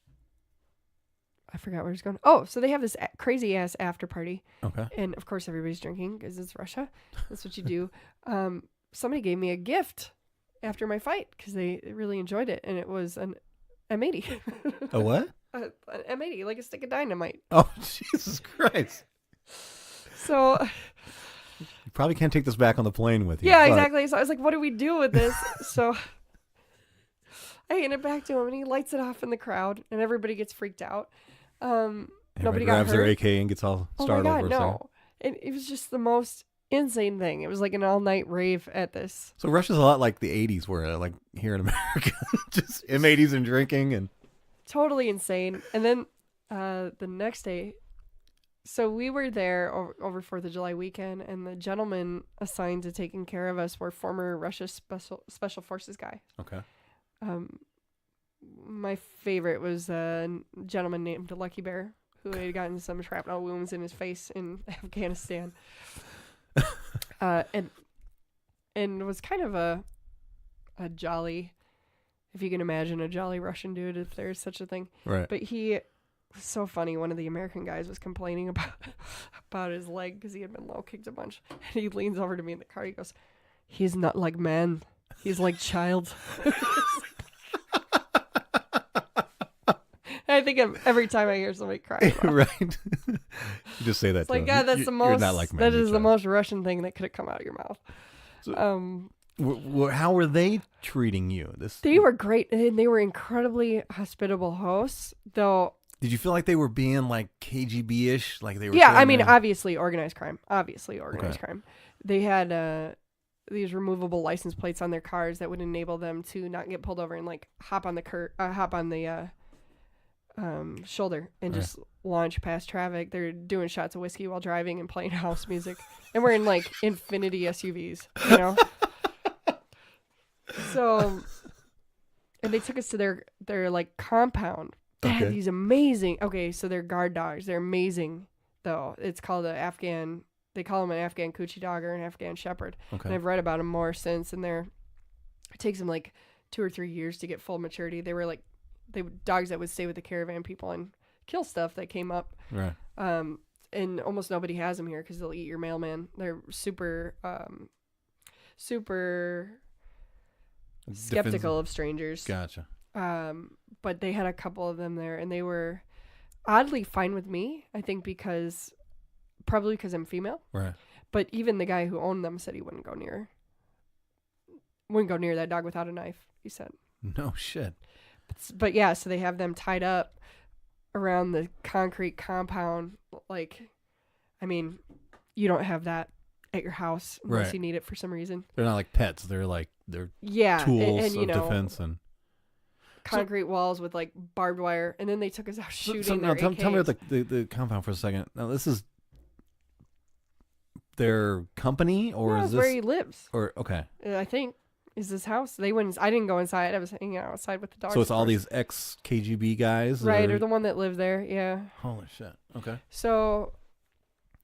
B: I forgot where he's going. Oh, so they have this crazy ass after party.
C: Okay.
B: And of course everybody's drinking because it's Russia. That's what you do. Somebody gave me a gift after my fight because they really enjoyed it, and it was an M80.
C: A what?
B: An M80, like a stick of dynamite.
C: Oh, Jesus Christ.
B: So
C: you probably can't take this back on the plane with you.
B: Yeah, exactly. So I was like, what do we do with this? So I hand it back to him, and he lights it off in the crowd, and everybody gets freaked out. Nobody
C: grabs
B: got hurt.
C: their AK and gets all startled.
B: Oh my God, no. It was just the most insane thing. It was like an all-night rave at this.
C: So Russia's a lot like the 80s were, like here in America. Just M80s and drinking and
B: totally insane. And then the next day, so we were there over 4th of July weekend, and the gentleman assigned to taking care of us were former Russia special forces guy.
C: Okay.
B: My favorite was a gentleman named Lucky Bear, who had gotten some shrapnel wounds in his face in Afghanistan. And was kind of a jolly, if you can imagine a jolly Russian dude, if there's such a thing.
C: Right.
B: But he was so funny. One of the American guys was complaining about his leg because he had been low kicked a bunch. And he leans over to me in the car. He goes, "He's not like man. He's like child." I think of every time I hear somebody cry.
C: Right. You just say that.
B: It's like, God, that's the most.
C: Not like
B: that is the most Russian thing that could have come out of your mouth.
C: So, how were they treating you?
B: They were great, and they were incredibly hospitable hosts. Though,
C: did you feel like they were being like KGB-ish, like they were?
B: Yeah, I mean, obviously organized crime. Crime. They had these removable license plates on their cars that would enable them to not get pulled over and like hop on the shoulder and just launch past traffic. They're doing shots of whiskey while driving and playing house music, and we're in like Infinity SUVs, you know. So, and they took us to their like compound. They had these amazing. Okay, so they're guard dogs. They're amazing, though. It's called they call them an Afghan Coochie dog or an Afghan Shepherd. Okay. And I've read about them more since, and it takes them like 2 or 3 years to get full maturity. They were dogs that would stay with the caravan people and kill stuff that came up.
C: Right.
B: And almost nobody has them here because they'll eat your mailman. They're super skeptical of strangers.
C: Gotcha.
B: But they had a couple of them there, and they were oddly fine with me. I think probably because I'm female.
C: Right.
B: But even the guy who owned them said he wouldn't go near that dog without a knife. He said.
C: No shit.
B: But yeah, so they have them tied up around the concrete compound. Like, I mean, you don't have that at your house unless you need it for some reason.
C: They're not like pets. They're tools
B: and,
C: of defense and
B: concrete walls with like barbed wire. And then they took us out shooting. Their
C: tell me about the compound for a second. Now, this is their company, or is this
B: where he lives?
C: Or okay,
B: I think. is this house. They wouldn't. I didn't go inside. I was hanging out outside with the dogs.
C: So it's all these ex-KGB guys?
B: Right, or the one that lived there, yeah.
C: Holy shit. Okay.
B: So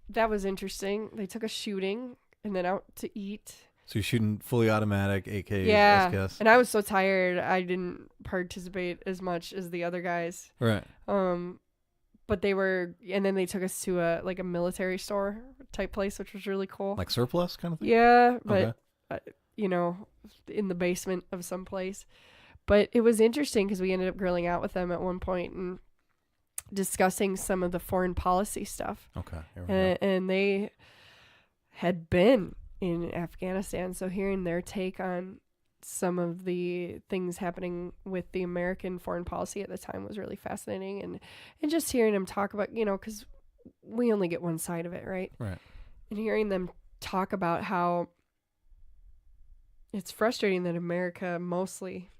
B: that was interesting. They took us shooting and then out to eat.
C: So you're shooting fully automatic AK
B: Yeah,
C: SKS?
B: and I was so tired, I didn't participate as much as the other guys.
C: Right.
B: But they were, and then they took us to a military store type place, which was really cool.
C: Like surplus kind of thing?
B: Yeah, but you know, in the basement of some place. But it was interesting because we ended up grilling out with them at one point and discussing some of the foreign policy stuff.
C: Okay.
B: And they had been in Afghanistan, so hearing their take on some of the things happening with the American foreign policy at the time was really fascinating, and just hearing them talk about, you know, because we only get one side of it, right?
C: Right.
B: And hearing them talk about how it's frustrating that America mostly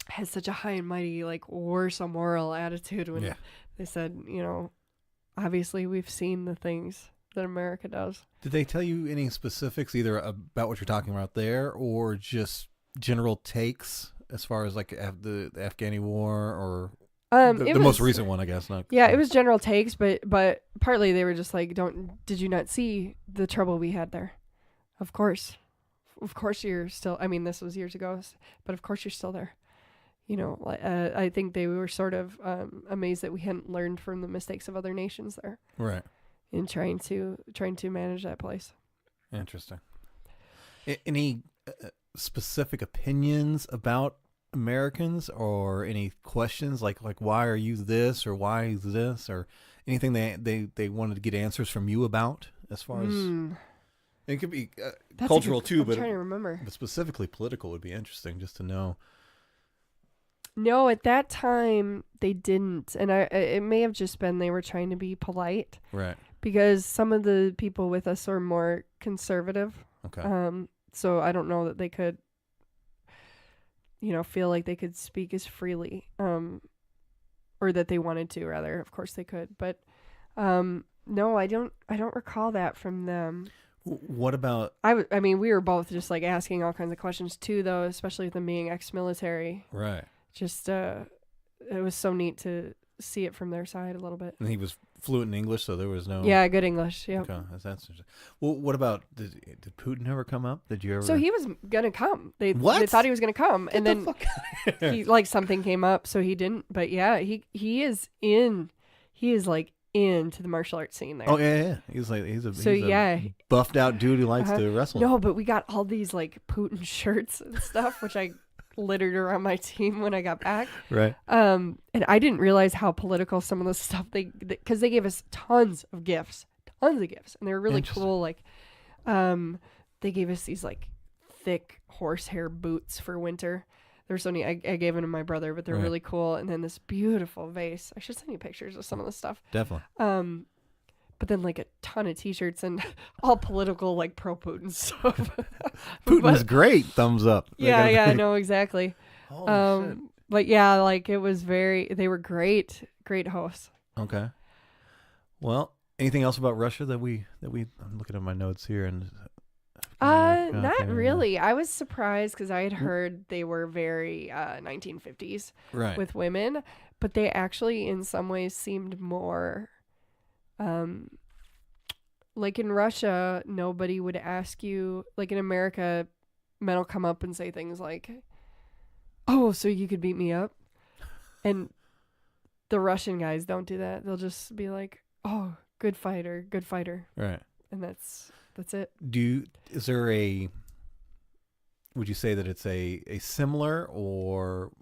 B: has such a high and mighty, like, worse a moral attitude when they said, you know, obviously we've seen the things that America does.
C: Did they tell you any specifics either about what you're talking about there or just general takes as far as like the Afghani war or the most recent one, I guess?
B: It was general takes, but partly they were just like, did you not see the trouble we had there? Of course you're still, I mean, this was years ago, but of course you're still there. You know, I think they were sort of amazed that we hadn't learned from the mistakes of other nations there.
C: Right.
B: In trying to manage that place.
C: Interesting. Any specific opinions about Americans or any questions like why are you this or why is this or anything they wanted to get answers from you about as far as it could be cultural too,
B: I'm trying to remember.
C: But specifically political would be interesting just to know.
B: No, at that time they didn't, and it may have just been they were trying to be polite.
C: Right.
B: Because some of the people with us are more conservative.
C: Okay.
B: So I don't know that they could, you know, feel like they could speak as freely, or that they wanted to, rather. Of course they could, but no, I don't recall that from them.
C: What about?
B: I mean, we were both just like asking all kinds of questions too, though, especially with them being ex-military.
C: Right.
B: Just it was so neat to see it from their side a little bit.
C: And he was fluent in English, so there was no...
B: Yeah, good English, yeah.
C: Okay, that's interesting. Well, what about... Did Putin ever come up? Did you ever...
B: So he was going to come. They
C: What?
B: thought he was going to come.
C: Get
B: and then he, like, something came up, so he didn't. But yeah, he is like into the martial arts scene there.
C: Oh, yeah. He's a buffed out dude who likes to wrestle.
B: No, but we got all these, like, Putin shirts and stuff, which I... littered around my team when I got back.
C: Right.
B: And I didn't realize how political some of the stuff because they gave us tons of gifts, and they were really cool. Like, they gave us these like thick horsehair boots for winter. They're so neat. I gave them to my brother, but they're really cool. And then this beautiful vase. I should send you pictures of some of the stuff.
C: Definitely.
B: But then like a ton of t-shirts and all political, like pro-Putin stuff.
C: Putin's great. Thumbs up.
B: Yeah, no, exactly.
C: Holy shit.
B: But yeah, like it was they were great hosts.
C: Okay. Well, anything else about Russia that I'm looking at my notes here and.
B: Not really. I was surprised because I had heard they were very 1950s with women, but they actually in some ways seemed more. Like in Russia, nobody would ask you, like in America, men will come up and say things like, oh, so you could beat me up? And the Russian guys don't do that. They'll just be like, oh, good fighter.
C: Right.
B: And that's it.
C: Would you say that it's a similar or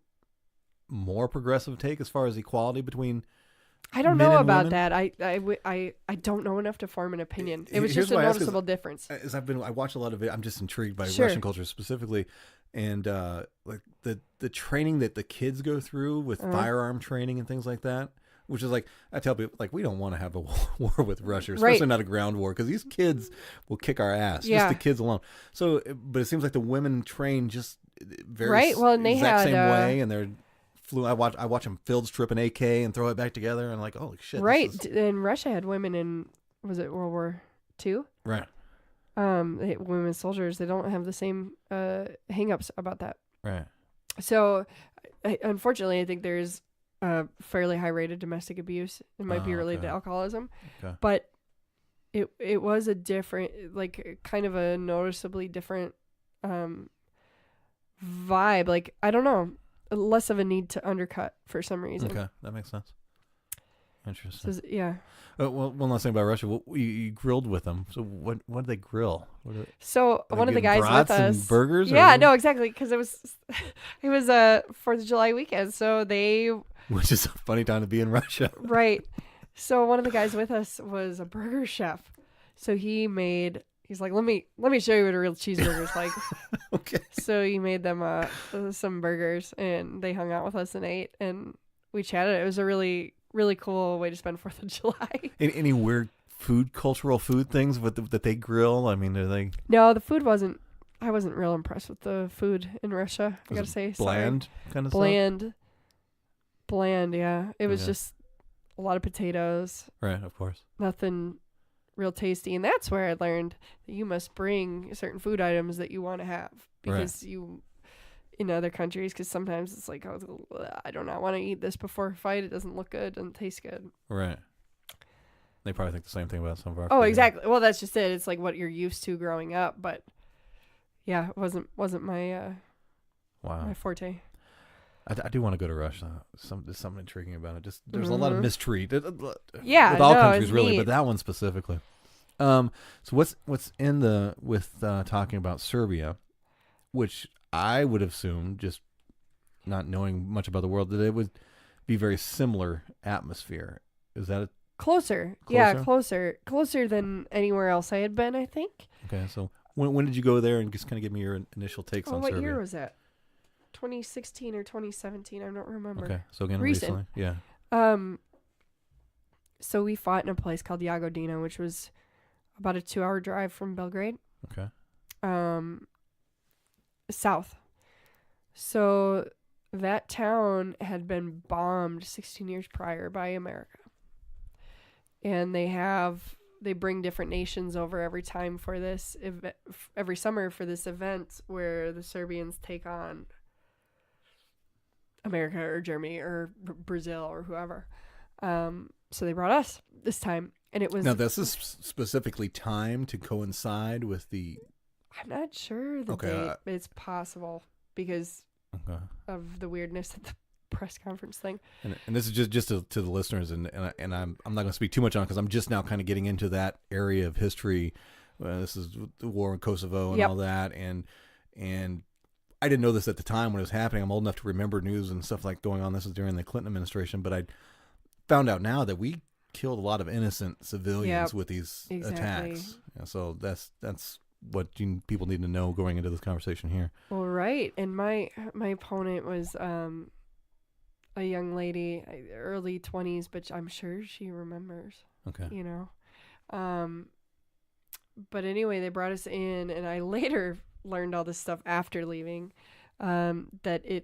C: more progressive take as far as equality between
B: I don't know about that. I don't know enough to form an opinion. It was just a noticeable difference.
C: As I watch a lot of it, I'm just intrigued by Russian culture specifically, and like the training that the kids go through with firearm training and things like that. Which is like, I tell people, like, we don't want to have a war with Russia, especially not a ground war, because these kids will kick our ass, just the kids alone. So, but it seems like the women train just very exact same way, and they're I watch them field strip an AK and throw it back together, and like, holy shit.
B: Right, and Russia had women in, was it World War II?
C: Right.
B: women soldiers, they don't have the same hang-ups about that.
A: Right.
B: So, unfortunately, I think there's a fairly high rate of domestic abuse. It might be related to alcoholism, but it was a different, like, kind of a noticeably different vibe. Like, I don't know, less of a need to undercut for some reason.
A: Okay, that makes sense. Interesting.
B: So, yeah.
A: Well, one last thing about Russia. You grilled with them. So what did they grill?
B: So one of the guys with us,
A: and burgers.
B: Yeah, no, exactly, because it was 4th of July weekend. So
A: which is a funny time to be in Russia.
B: Right. So one of the guys with us was a burger chef. So he's like, let me show you what a real cheeseburger's like.
A: Okay.
B: So he made them some burgers, and they hung out with us and ate, and we chatted. It was a really, really cool way to spend 4th of July.
A: Any weird cultural food things that they grill? I mean, are they?
B: No, the food wasn't. I wasn't real impressed with the food in Russia. I gotta say,
A: bland kind of
B: stuff. Bland. Yeah, it was just a lot of potatoes.
A: Right, of course.
B: Nothing real tasty, and that's where I learned that you must bring certain food items that you want to have because you. In other countries, because sometimes it's like, oh, I do not want to eat this before a fight. It doesn't look good, doesn't taste good.
A: Right. They probably think the same thing about some of our
B: food.
A: Food.
B: Exactly. Well, that's just it. It's like what you're used to growing up, but yeah, it wasn't my my forte.
A: I do want to go to Russia. There's something intriguing about it. Just there's a lot of mistreat.
B: Yeah,
A: with all countries
B: it's
A: really,
B: neat.
A: but that one specifically. So what's in with talking about Serbia, which I would assume, just not knowing much about the world, that it would be very similar atmosphere. Is that
B: closer? Yeah, closer than anywhere else I had been, I think.
A: Okay, so when did you go there, and just kind of give me your initial takes on Serbia?
B: What year was that? 2016 or 2017? I don't remember.
A: Okay, so again, recently, yeah.
B: So we fought in a place called Jagodina, which was about a 2-hour drive from Belgrade.
A: Okay.
B: South. So that town had been bombed 16 years prior by America. And they bring different nations over every time for this event, every summer for this event where the Serbians take on America or Germany or Brazil or whoever. So they brought us this time, and it was...
A: Now, this is specifically timed to coincide with the...
B: I'm not sure the date. It's possible because of the weirdness of the press conference thing.
A: And this is just to the listeners, and I'm not going to speak too much on it because I'm just now kind of getting into that area of history. This is the war in Kosovo and all that, and I didn't know this at the time when it was happening. I'm old enough to remember news and stuff like going on. This was during the Clinton administration, but I found out now that we killed a lot of innocent civilians with these attacks. Yeah, so that's what people need to know going into this conversation here.
B: Well, right. And my opponent was a young lady, early 20s, but I'm sure she remembers. Okay. You know. But anyway, they brought us in, and I later learned all this stuff after leaving, that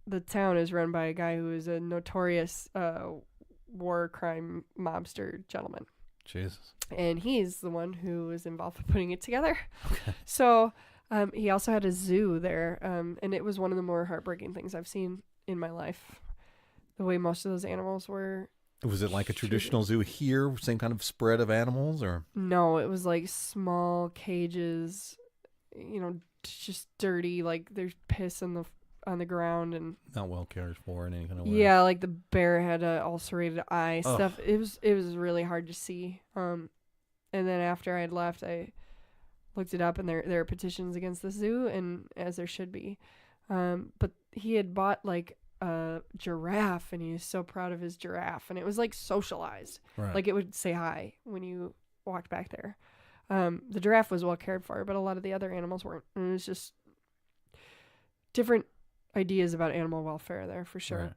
B: the town is run by a guy who is a notorious war crime mobster gentleman.
A: Jesus.
B: And he's the one who was involved with putting it together. Okay. So he also had a zoo there, and it was one of the more heartbreaking things I've seen in my life. The way most of those animals were.
A: Was it like a traditional zoo here, same kind of spread of animals, or?
B: No, it was like small cages, just dirty, like there's piss on the ground and
A: not well cared for in any kind of way.
B: Yeah, like the bear had a ulcerated eye stuff. It was really hard to see. And then after I had left, I looked it up, and there are petitions against the zoo, and as there should be. But he had bought like a giraffe, and he was so proud of his giraffe, and it was like socialized. Right. Like it would say hi when you walked back there. The giraffe was well cared for, but a lot of the other animals weren't. And it was just different ideas about animal welfare there for sure. Right.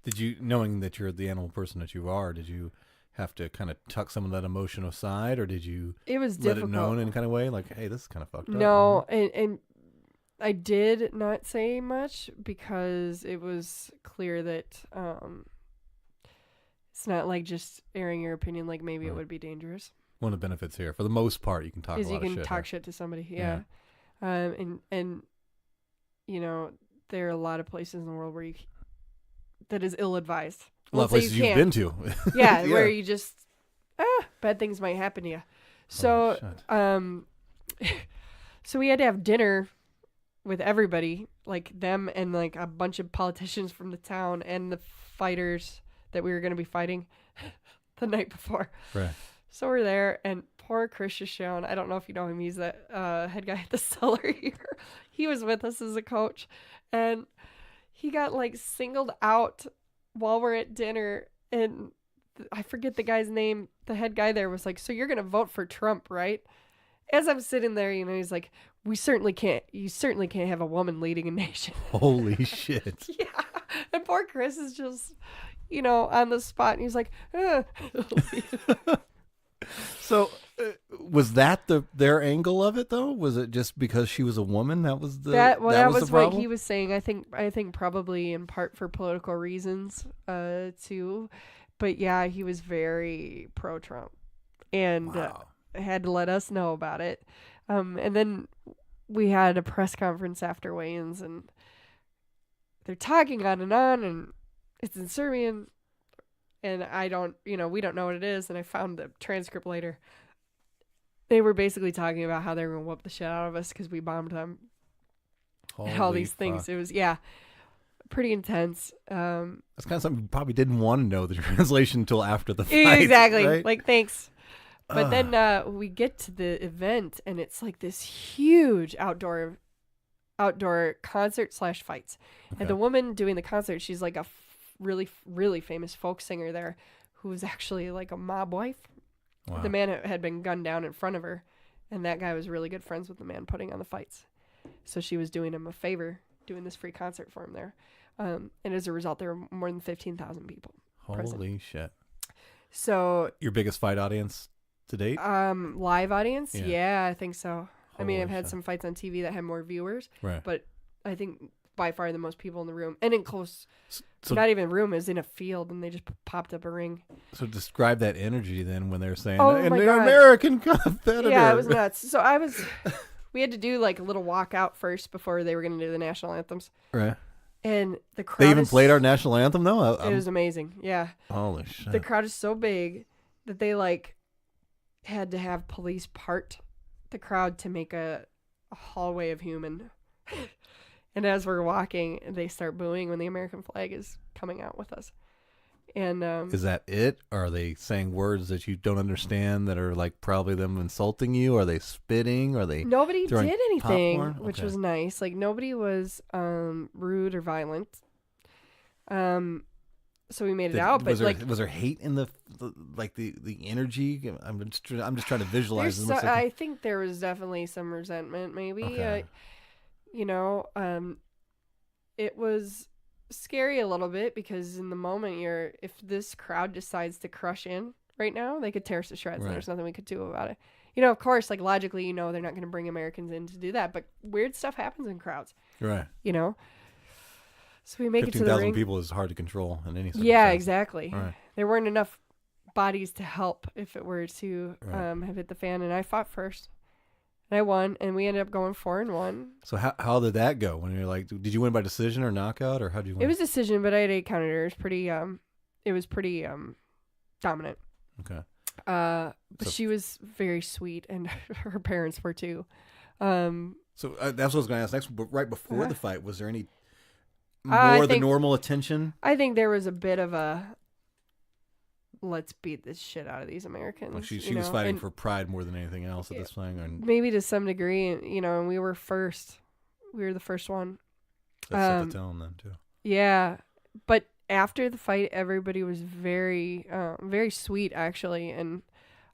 A: Did you, knowing that you're the animal person that you are, did you have to kind of tuck some of that emotion aside, or did you
B: let
A: it known in any kind of way? Like, hey, this is kind of fucked up.
B: No, and I did not say much because it was clear that it's not like just airing your opinion, like maybe it would be dangerous.
C: One of the benefits here, for the most part, you can talk a lot
B: you can
C: of shit.
B: talk shit to somebody. Yeah. And you know, there are a lot of places in the world where that is ill-advised.
C: A lot of places you've been to.
B: Yeah, where you just bad things might happen to you. So so we had to have dinner with everybody, like them and like a bunch of politicians from the town and the fighters that we were going to be fighting the night before.
C: Right.
B: So we're there, and poor Chris Shoshone, I don't know if you know him, he's the head guy at the Cellar here. He was with us as a coach, and he got like singled out while we're at dinner, and I forget the guy's name. The head guy there was like, "So you're going to vote for Trump, right?" As I'm sitting there, you know, he's like, you certainly can't have a woman leading a nation.
C: Holy shit.
B: Yeah. And poor Chris is just, you know, on the spot, and he's like,
C: So was that their angle of it though? Was it just because she was a woman? That was
B: that was
C: the problem?
B: what he was saying. I think probably in part for political reasons, too. But yeah, he was very pro-Trump, and had to let us know about it. And then we had a press conference after weigh-ins, and they're talking on, and it's in Serbian, and we don't know what it is, and I found the transcript later. They were basically talking about how they were going to whoop the shit out of us because we bombed them. And all these things. It was, pretty intense.
C: That's kind of something you probably didn't want to know the translation until after the fight.
B: Exactly.
C: Right?
B: Like, thanks. But then we get to the event, and it's like this huge outdoor concert / fights. Okay. And the woman doing the concert, she's like a really, really famous folk singer there, who was actually like a mob wife. Wow. The man had been gunned down in front of her, and that guy was really good friends with the man putting on the fights. So she was doing him a favor, doing this free concert for him there. And as a result, there were more than 15,000 people present.
C: Holy shit.
B: So
C: your biggest fight audience to date?
B: Live audience? Yeah, I think so. I mean, I've had
C: shit.
B: some fights on TV that had more viewers,
C: right?
B: But I think by far the most people in the room, and in close, so not even room, is in a field, and they just popped up a ring.
C: So describe that energy then when they're saying,
B: an
C: American competitor.
B: Yeah, it was nuts. So we had to do like a little walkout first before they were going to do the national anthems.
C: Right.
B: And the crowd
C: They even played our national anthem though?
B: It was amazing. Yeah.
C: Holy shit.
B: The crowd is so big that they like had to have police part the crowd to make a hallway of human. And as we're walking, they start booing when the American flag is coming out with us. And
C: is that it? Or are they saying words that you don't understand that are like probably them insulting you? Are they spitting? Are they
B: Nobody did anything,
C: popcorn?
B: Which was nice. Like nobody was rude or violent. So we made it out, but
C: was there hate in the energy? I'm just trying to visualize.
B: I think there was definitely some resentment, maybe.
C: Okay.
B: It was scary a little bit because in the moment if this crowd decides to crush in right now, they could tear us to shreds. Right. And there's nothing we could do about it. Of course, like logically, they're not going to bring Americans in to do that, but weird stuff happens in crowds.
C: Right.
B: So we make it to the ring.
C: 15,000 people is hard to control in any.
B: Yeah, exactly.
C: Right.
B: There weren't enough bodies to help if it were to have hit the fan, and I fought first. And I won, and we ended up going 4-1.
C: So how did that go? When you're like, did you win by decision or knockout, or how did you win?
B: It was decision, but I had 8 counters. It was pretty dominant.
C: Okay.
B: But she was very sweet, and her parents were too.
C: So that's what I was going to ask next. But right before the fight, was there any more than normal attention?
B: I think there was a bit of a let's beat this shit out of these Americans.
C: Like she was fighting for pride more than anything else at this point.
B: Maybe to some degree, and we were first. We were the first one.
C: That set the tone then too.
B: Yeah, but after the fight, everybody was very, very sweet actually, and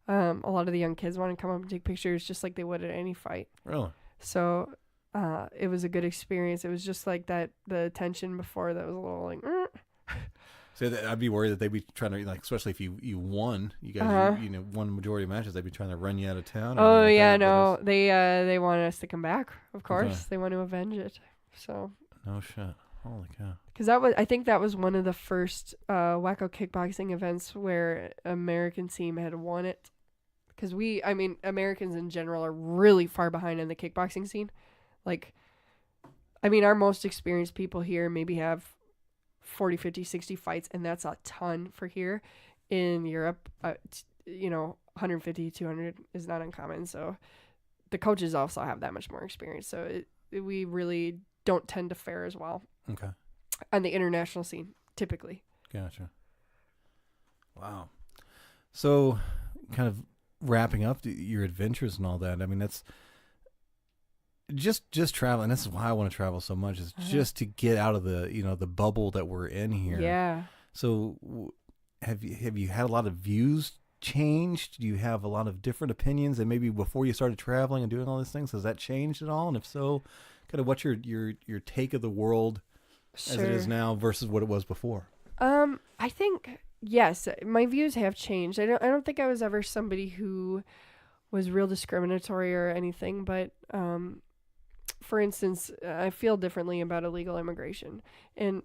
B: a lot of the young kids wanted to come up and take pictures just like they would at any fight.
C: Really?
B: So it was a good experience. It was just like that. The tension before that was a little like.
C: So I'd be worried that they'd be trying to, like, especially if you won, you guys, won the majority of matches, they'd be trying to run you out of town.
B: Oh yeah, no, they wanted us to come back. Of course, okay. They want to avenge it. So.
C: No shit. Holy cow.
B: Because I think that was one of the first Wacko kickboxing events where American team had won it because Americans in general are really far behind in the kickboxing scene. Like, our most experienced people here maybe have 40, 50, 60 fights, and that's a ton for here. In Europe, 150, 200 is not uncommon. So the coaches also have that much more experience. So we really don't tend to fare as well.
C: Okay.
B: On the international scene, typically.
C: Gotcha. Wow. So, kind of wrapping up your adventures and all that. I mean, that's just traveling. This is why I want to travel so much. Is just to get out of the bubble that we're in here.
B: Yeah.
C: So, have you had a lot of views changed? Do you have a lot of different opinions? And maybe before you started traveling and doing all these things, has that changed at all? And if so, kind of what's your take of the world as it is now versus what it was before?
B: I think yes, my views have changed. I don't think I was ever somebody who was real discriminatory or anything, but for instance, I feel differently about illegal immigration, and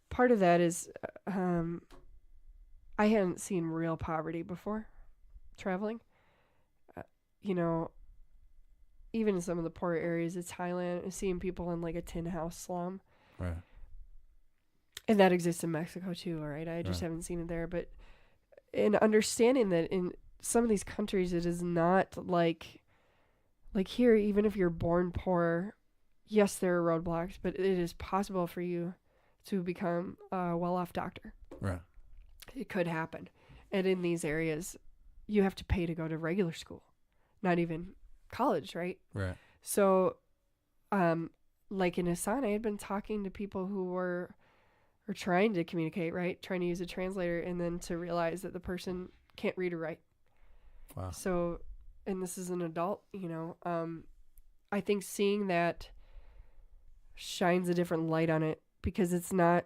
B: part of that is I hadn't seen real poverty before traveling. Even in some of the poorer areas of Thailand, seeing people in like a tin house slum.
C: Right.
B: And that exists in Mexico too, all right? I just haven't seen it there. But in understanding that in some of these countries, it is not like here, even if you're born poor, yes, there are roadblocks, but it is possible for you to become a well-off doctor.
C: Right.
B: It could happen. And in these areas, you have to pay to go to regular school, not even college, right?
C: Right.
B: So, like in Asana, I had been talking to people who were trying to communicate, right? Trying to use a translator, and then to realize that the person can't read or write.
C: Wow.
B: So, and this is an adult, I think seeing that shines a different light on it, because it's not.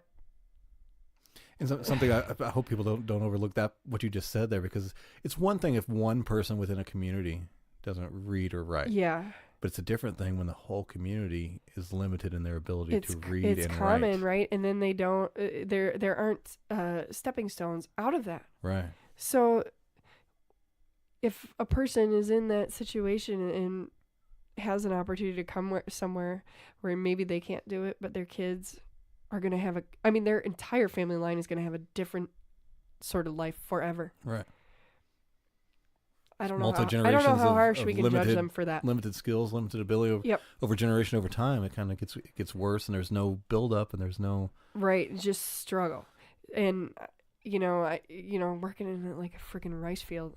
C: And something I hope people don't overlook that, what you just said there, because it's one thing if one person within a community doesn't read or write.
B: Yeah.
C: But it's a different thing when the whole community is limited in their ability to read and write. It's
B: common, right? And then they don't, there aren't stepping stones out of that.
C: Right.
B: So if a person is in that situation and has an opportunity to come somewhere where maybe they can't do it, but their kids are going to have their entire family line is going to have a different sort of life forever.
C: Right.
B: I don't know how harsh we can judge them for that.
C: Limited skills, limited ability over generation, over time. It kind of gets worse, and there's no build up, and there's no
B: just struggle. And working in like a freaking rice field,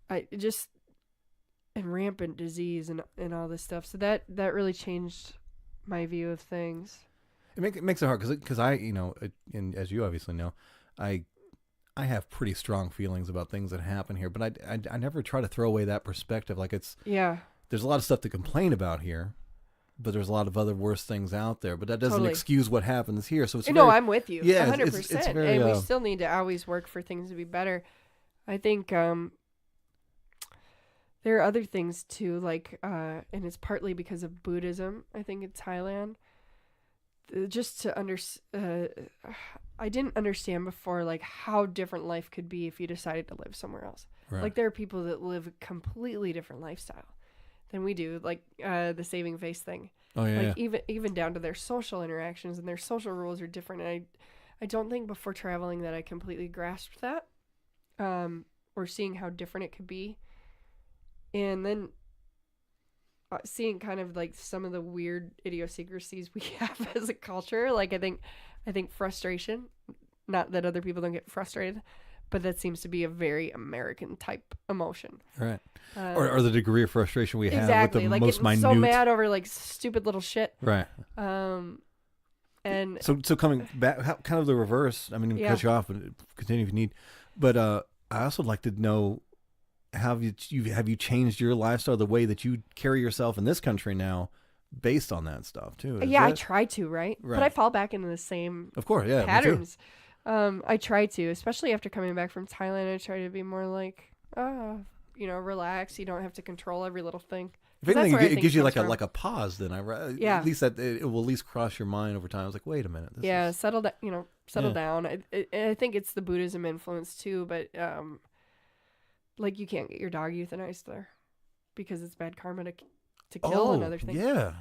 B: and rampant disease and all this stuff. So that really changed my view of things.
C: It makes it hard because I and as you obviously know, I have pretty strong feelings about things that happen here, but I never try to throw away that perspective. Like there's a lot of stuff to complain about here, but there's a lot of other worse things out there. But that doesn't excuse what happens here. So it's
B: I'm with you.
C: Yeah,
B: 100%. And we still need to always work for things to be better. I think there are other things too, like and it's partly because of Buddhism. I think in Thailand, just to I didn't understand before, like, how different life could be if you decided to live somewhere else. Right. Like, there are people that live a completely different lifestyle than we do, like the saving face thing.
C: Oh, yeah.
B: Like, even down to their social interactions, and their social rules are different. And I don't think before traveling that I completely grasped that, or seeing how different it could be. And then seeing kind of, like, some of the weird idiosyncrasies we have as a culture. Like, I think frustration, not that other people don't get frustrated, but that seems to be a very American type emotion. Right.
C: Or the degree of frustration we have
B: exactly,
C: with the
B: like
C: most minute.
B: So mad over like stupid little shit.
C: Right.
B: And
C: so coming back, kind of the reverse. I mean, cut you off, but continue if you need. But I also like to know, have you changed your lifestyle, the way that you carry yourself in this country now, based on that stuff too?
B: I try to, right? But I fall back into the same patterns. I try to, especially after coming back from Thailand. I try to be more like, relax. You don't have to control every little thing.
C: If anything, it gives you like a pause. Then at least that it will at least cross your mind over time. I was like, wait a minute.
B: Settle down. Settle down. I think it's the Buddhism influence too, but like you can't get your dog euthanized there because it's bad karma to kill another thing.
C: Yeah.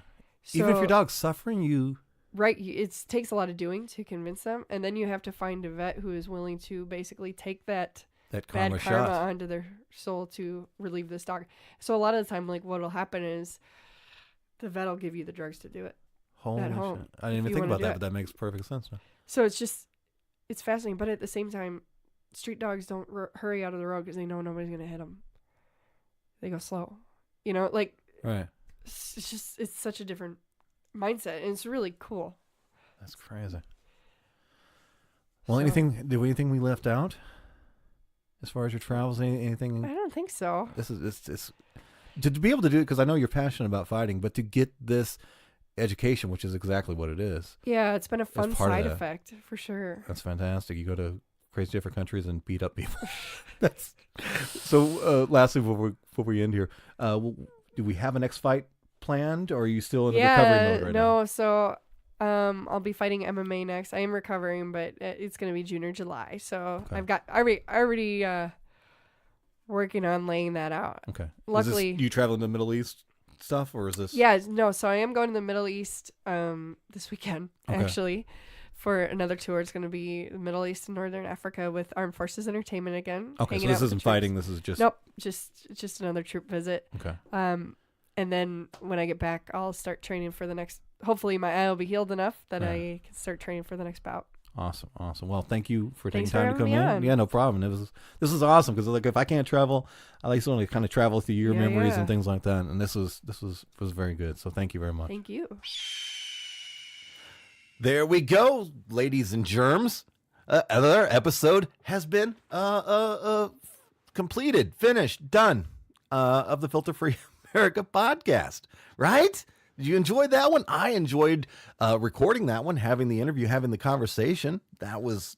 B: So,
C: even if your dog's suffering, you...
B: Right. It takes a lot of doing to convince them. And then you have to find a vet who is willing to basically take that bad karma onto their soul to relieve this dog. So a lot of the time, like, what'll happen is the vet will give you the drugs to do it at home.
C: Shit. I didn't even think about that, but that makes perfect sense now.
B: So it's fascinating. But at the same time, street dogs don't hurry out of the road because they know nobody's going to hit them. They go slow. You know, like,
C: right.
B: It's such a different mindset, and it's really cool.
C: That's crazy. Well, anything we left out as far as your travels? Anything?
B: I don't think so.
C: This to be able to do it, because I know you're passionate about fighting, but to get this education, which is exactly what it is.
B: Yeah, it's been a fun side effect for sure.
C: That's fantastic. You go to crazy different countries and beat up people. That's so. Lastly, before we end here, do we have a next fight planned, or are you still in the recovery mode right now?
B: No, so I'll be fighting MMA next. I am recovering, but it's going to be June or July. So okay. I already working on laying that out.
C: Okay.
B: Luckily,
C: you traveling to the Middle East stuff, or is this?
B: Yeah, no. So I am going to the Middle East this weekend actually for another tour. It's going to be the Middle East and Northern Africa with Armed Forces Entertainment again.
C: Okay, so this isn't fighting. This is just
B: just another troop visit.
C: Okay.
B: And then when I get back, I'll start training for the next. Hopefully, my eye will be healed enough that I can start training for the next bout.
C: Awesome. Well, thank you for taking
B: Thanks
C: time
B: for
C: to come
B: having me
C: in.
B: on.
C: Yeah, no problem. This is awesome because, like, if I can't travel, I like to kind of travel through your memories and things like that. And this was very good. So thank you very much.
B: Thank you.
A: There we go, ladies and germs. Another episode has been completed, finished, done of the Filter Free America podcast, right? Did you enjoy that one? I enjoyed recording that one, having the interview, having the conversation. That was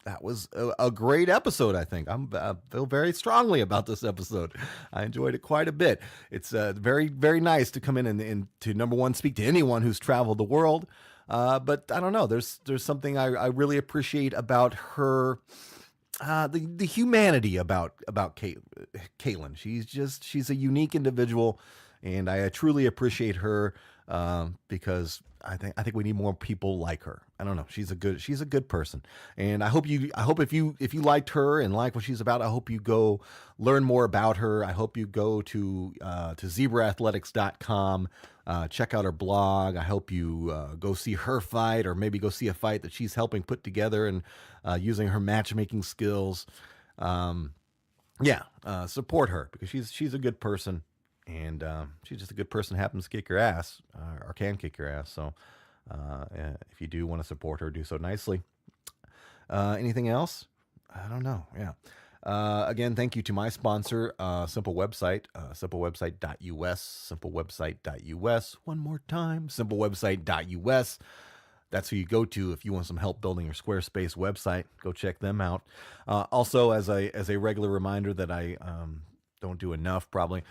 A: a great episode, I think. I feel very strongly about this episode. I enjoyed it quite a bit. It's very, very nice to come in and to, number one, speak to anyone who's traveled the world. But I don't know. There's something I really appreciate about her. The humanity about Kaitlin. She's a unique individual, and I truly appreciate her because I think we need more people like her. I don't know. She's a good person, and I hope if you liked her and like what she's about, I hope you go learn more about her. I hope you go to zebraathletics.com. Check out her blog. I hope you go see her fight, or maybe go see a fight that she's helping put together and using her matchmaking skills. Support her because she's a good person, and she's just a good person. Happens to kick your ass, or can kick your ass. So if you do want to support her, do so nicely. Anything else? I don't know. Yeah. Again, thank you to my sponsor, Simple Website, simplewebsite.us, simplewebsite.us. One more time, simplewebsite.us. That's who you go to if you want some help building your Squarespace website. Go check them out. Also, as a regular reminder that I don't do enough, probably,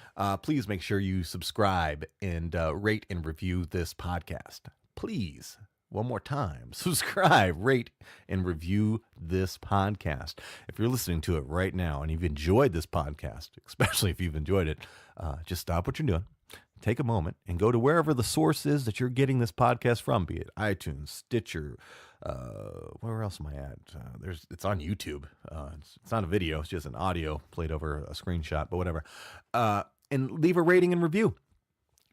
A: please make sure you subscribe and rate and review this podcast. Please. One more time, subscribe, rate, and review this podcast. If you're listening to it right now and you've enjoyed this podcast, especially if you've enjoyed it, just stop what you're doing, take a moment, and go to wherever the source is that you're getting this podcast from, be it iTunes, Stitcher, where else am I at? It's on YouTube. It's not a video, it's just an audio played over a screenshot, but whatever. And leave a rating and review.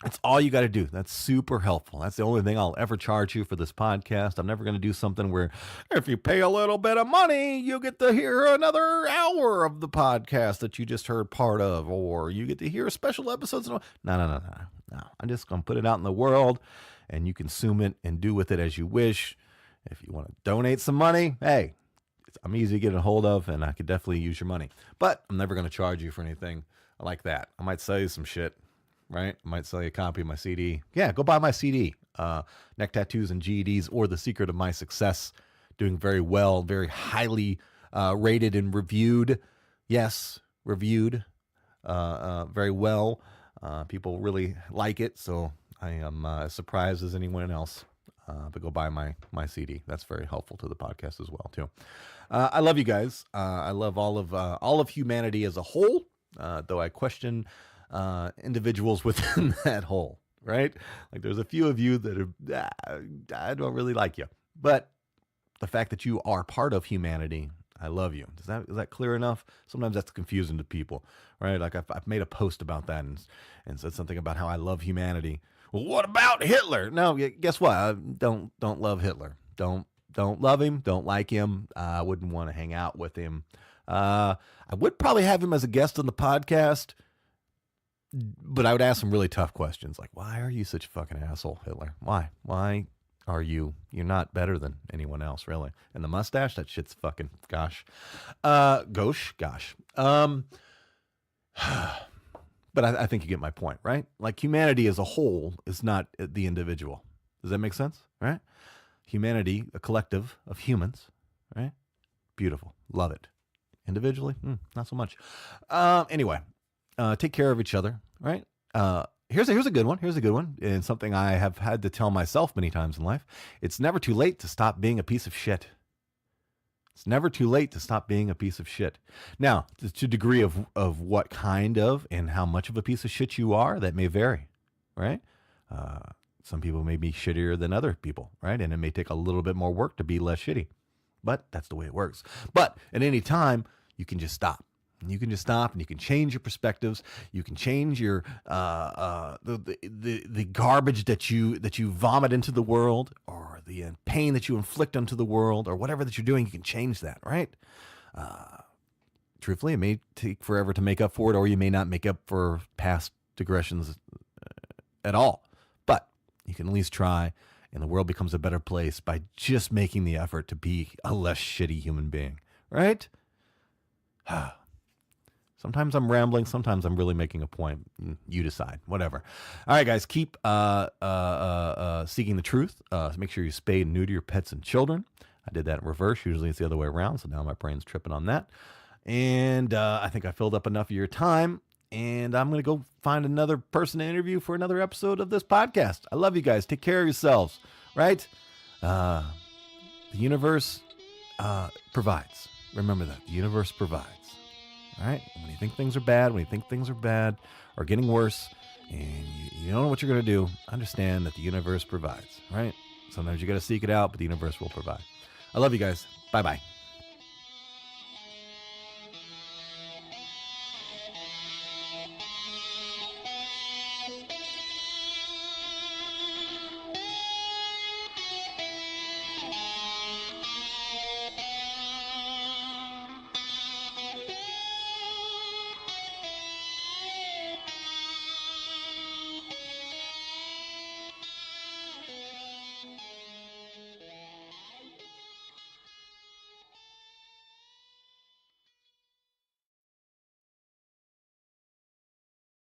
A: That's all you got to do. That's super helpful. That's the only thing I'll ever charge you for this podcast. I'm never going to do something where if you pay a little bit of money, you get to hear another hour of the podcast that you just heard part of, or you get to hear special episodes. No. I'm just going to put it out in the world, and you consume it and do with it as you wish. If you want to donate some money, hey, I'm easy to get a hold of, and I could definitely use your money. But I'm never going to charge you for anything like that. I might sell you some shit. Right? I might sell you a copy of my CD. Yeah, go buy my CD. Neck Tattoos and GEDs, or The Secret of My Success. Doing very well, very highly rated and reviewed. Yes, reviewed very well. People really like it, so I am as surprised as anyone else. But go buy my CD. That's very helpful to the podcast as well, too. I love you guys. I love all of humanity as a whole. though I question individuals within that hole, right? Like there's a few of you that are, I don't really like you. But the fact that you are part of humanity, I love you. Is that clear enough? Sometimes that's confusing to people, right? Like I've made a post about that and said something about how I love humanity. Well, what about Hitler? No, guess what? I don't love Hitler. Don't love him. Don't like him. I wouldn't want to hang out with him. I would probably have him as a guest on the podcast, but I would ask some really tough questions, like, why are you such a fucking asshole, Hitler? Why are you? You're not better than anyone else, really. And the mustache, that shit's fucking gosh. But I think you get my point, right? Like humanity as a whole is not the individual. Does that make sense? Right? Humanity, a collective of humans, right? Beautiful. Love it. Individually, not so much. Anyway, take care of each other, right? Here's a good one. Here's a good one. And something I have had to tell myself many times in life. It's never too late to stop being a piece of shit. It's never too late to stop being a piece of shit. Now, to degree of what kind of and how much of a piece of shit you are, that may vary, right? Some people may be shittier than other people, right? And it may take a little bit more work to be less shitty. But that's the way it works. But at any time, you can just stop. You can just stop and you can change your perspectives. You can change your the garbage that you vomit into the world, or the pain that you inflict onto the world, or whatever that you're doing. You can change that, right? Truthfully, it may take forever to make up for it, or you may not make up for past digressions at all. But you can at least try, and the world becomes a better place by just making the effort to be a less shitty human being, right? Sometimes I'm rambling. Sometimes I'm really making a point. You decide. Whatever. All right, guys. Keep seeking the truth. Make sure you spay and neuter your pets and children. I did that in reverse. Usually it's the other way around. So now my brain's tripping on that. And I think I filled up enough of your time. And I'm going to go find another person to interview for another episode of this podcast. I love you guys. Take care of yourselves. Right? The universe provides. Remember that. The universe provides. All right? When you think things are bad, or getting worse, and you don't know what you're going to do, understand that the universe provides. Right? Sometimes you got to seek it out, but the universe will provide. I love you guys. Bye-bye.